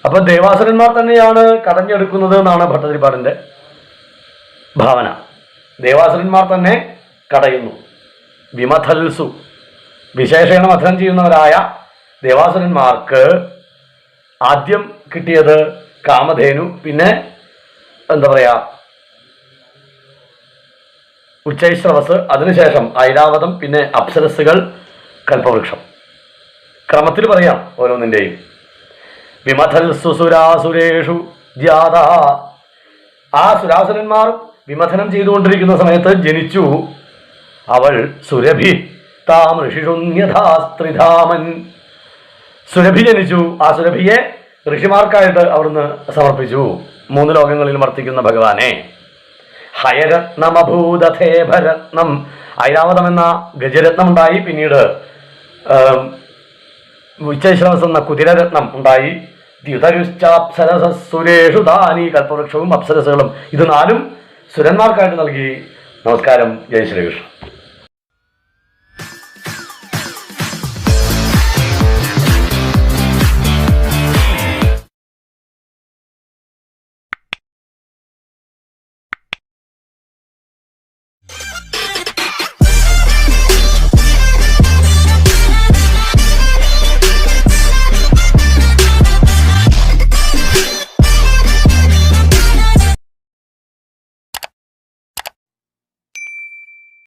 അപ്പം ദേവാസുരന്മാർ തന്നെയാണ് കടഞ്ഞെടുക്കുന്നത് എന്നാണ് ഭട്ടതിരിപ്പാടിൻ്റെ ഭാവന. ദേവാസുരന്മാർ തന്നെ കടയുന്നു. വിമഥൽസു, വിശേഷണ മഥനം ചെയ്യുന്നവരായ ദേവാസുരന്മാർക്ക് ആദ്യം കിട്ടിയത് കാമധേനു, പിന്നെ എന്താ പറയുക ഉച്ചൈശ്രവസ്, അതിനുശേഷം ഐരാവതം, പിന്നെ അപ്സരസുകൾ, കൽപ്പവൃക്ഷം. ക്രമത്തിൽ പറയാം ഓരോന്നിൻ്റെയും. വിമഥൽസു സുരാസുരേഷു ജാത, ആ സുരാസുരന്മാർ വിമഥനം ചെയ്തുകൊണ്ടിരിക്കുന്ന സമയത്ത് ജനിച്ചു അവൾ സുരഭി താം ഋഷിഷുന്യഥാസ്ത്രിധാമൻ. സുരഭി ജനിച്ചു. ആ സുരഭിയെ ഋഷിമാർക്കായിട്ട് അവിടുന്ന് സമർപ്പിച്ചു. 3 ലോകങ്ങളിലും വർത്തിക്കുന്ന ഭഗവാനെ. ഹയരത്നമഭൂതഥേഭരത്നം, ഐരാവതം എന്ന ഗജരത്നം ഉണ്ടായി. പിന്നീട് ഉച്ചൈശ്രവസ് എന്ന കുതിരരത്നം ഉണ്ടായി. ദ്യുതരുശ്ചാപ്സരസസുരേഷു താനി, കൽപ്പവൃക്ഷവും അപ്സരസുകളും. ഇത് 4 സുരന്മാർക്കായിട്ട് നൽകി. നമസ്കാരം. ജയ ശ്രീകൃഷ്ണൻ.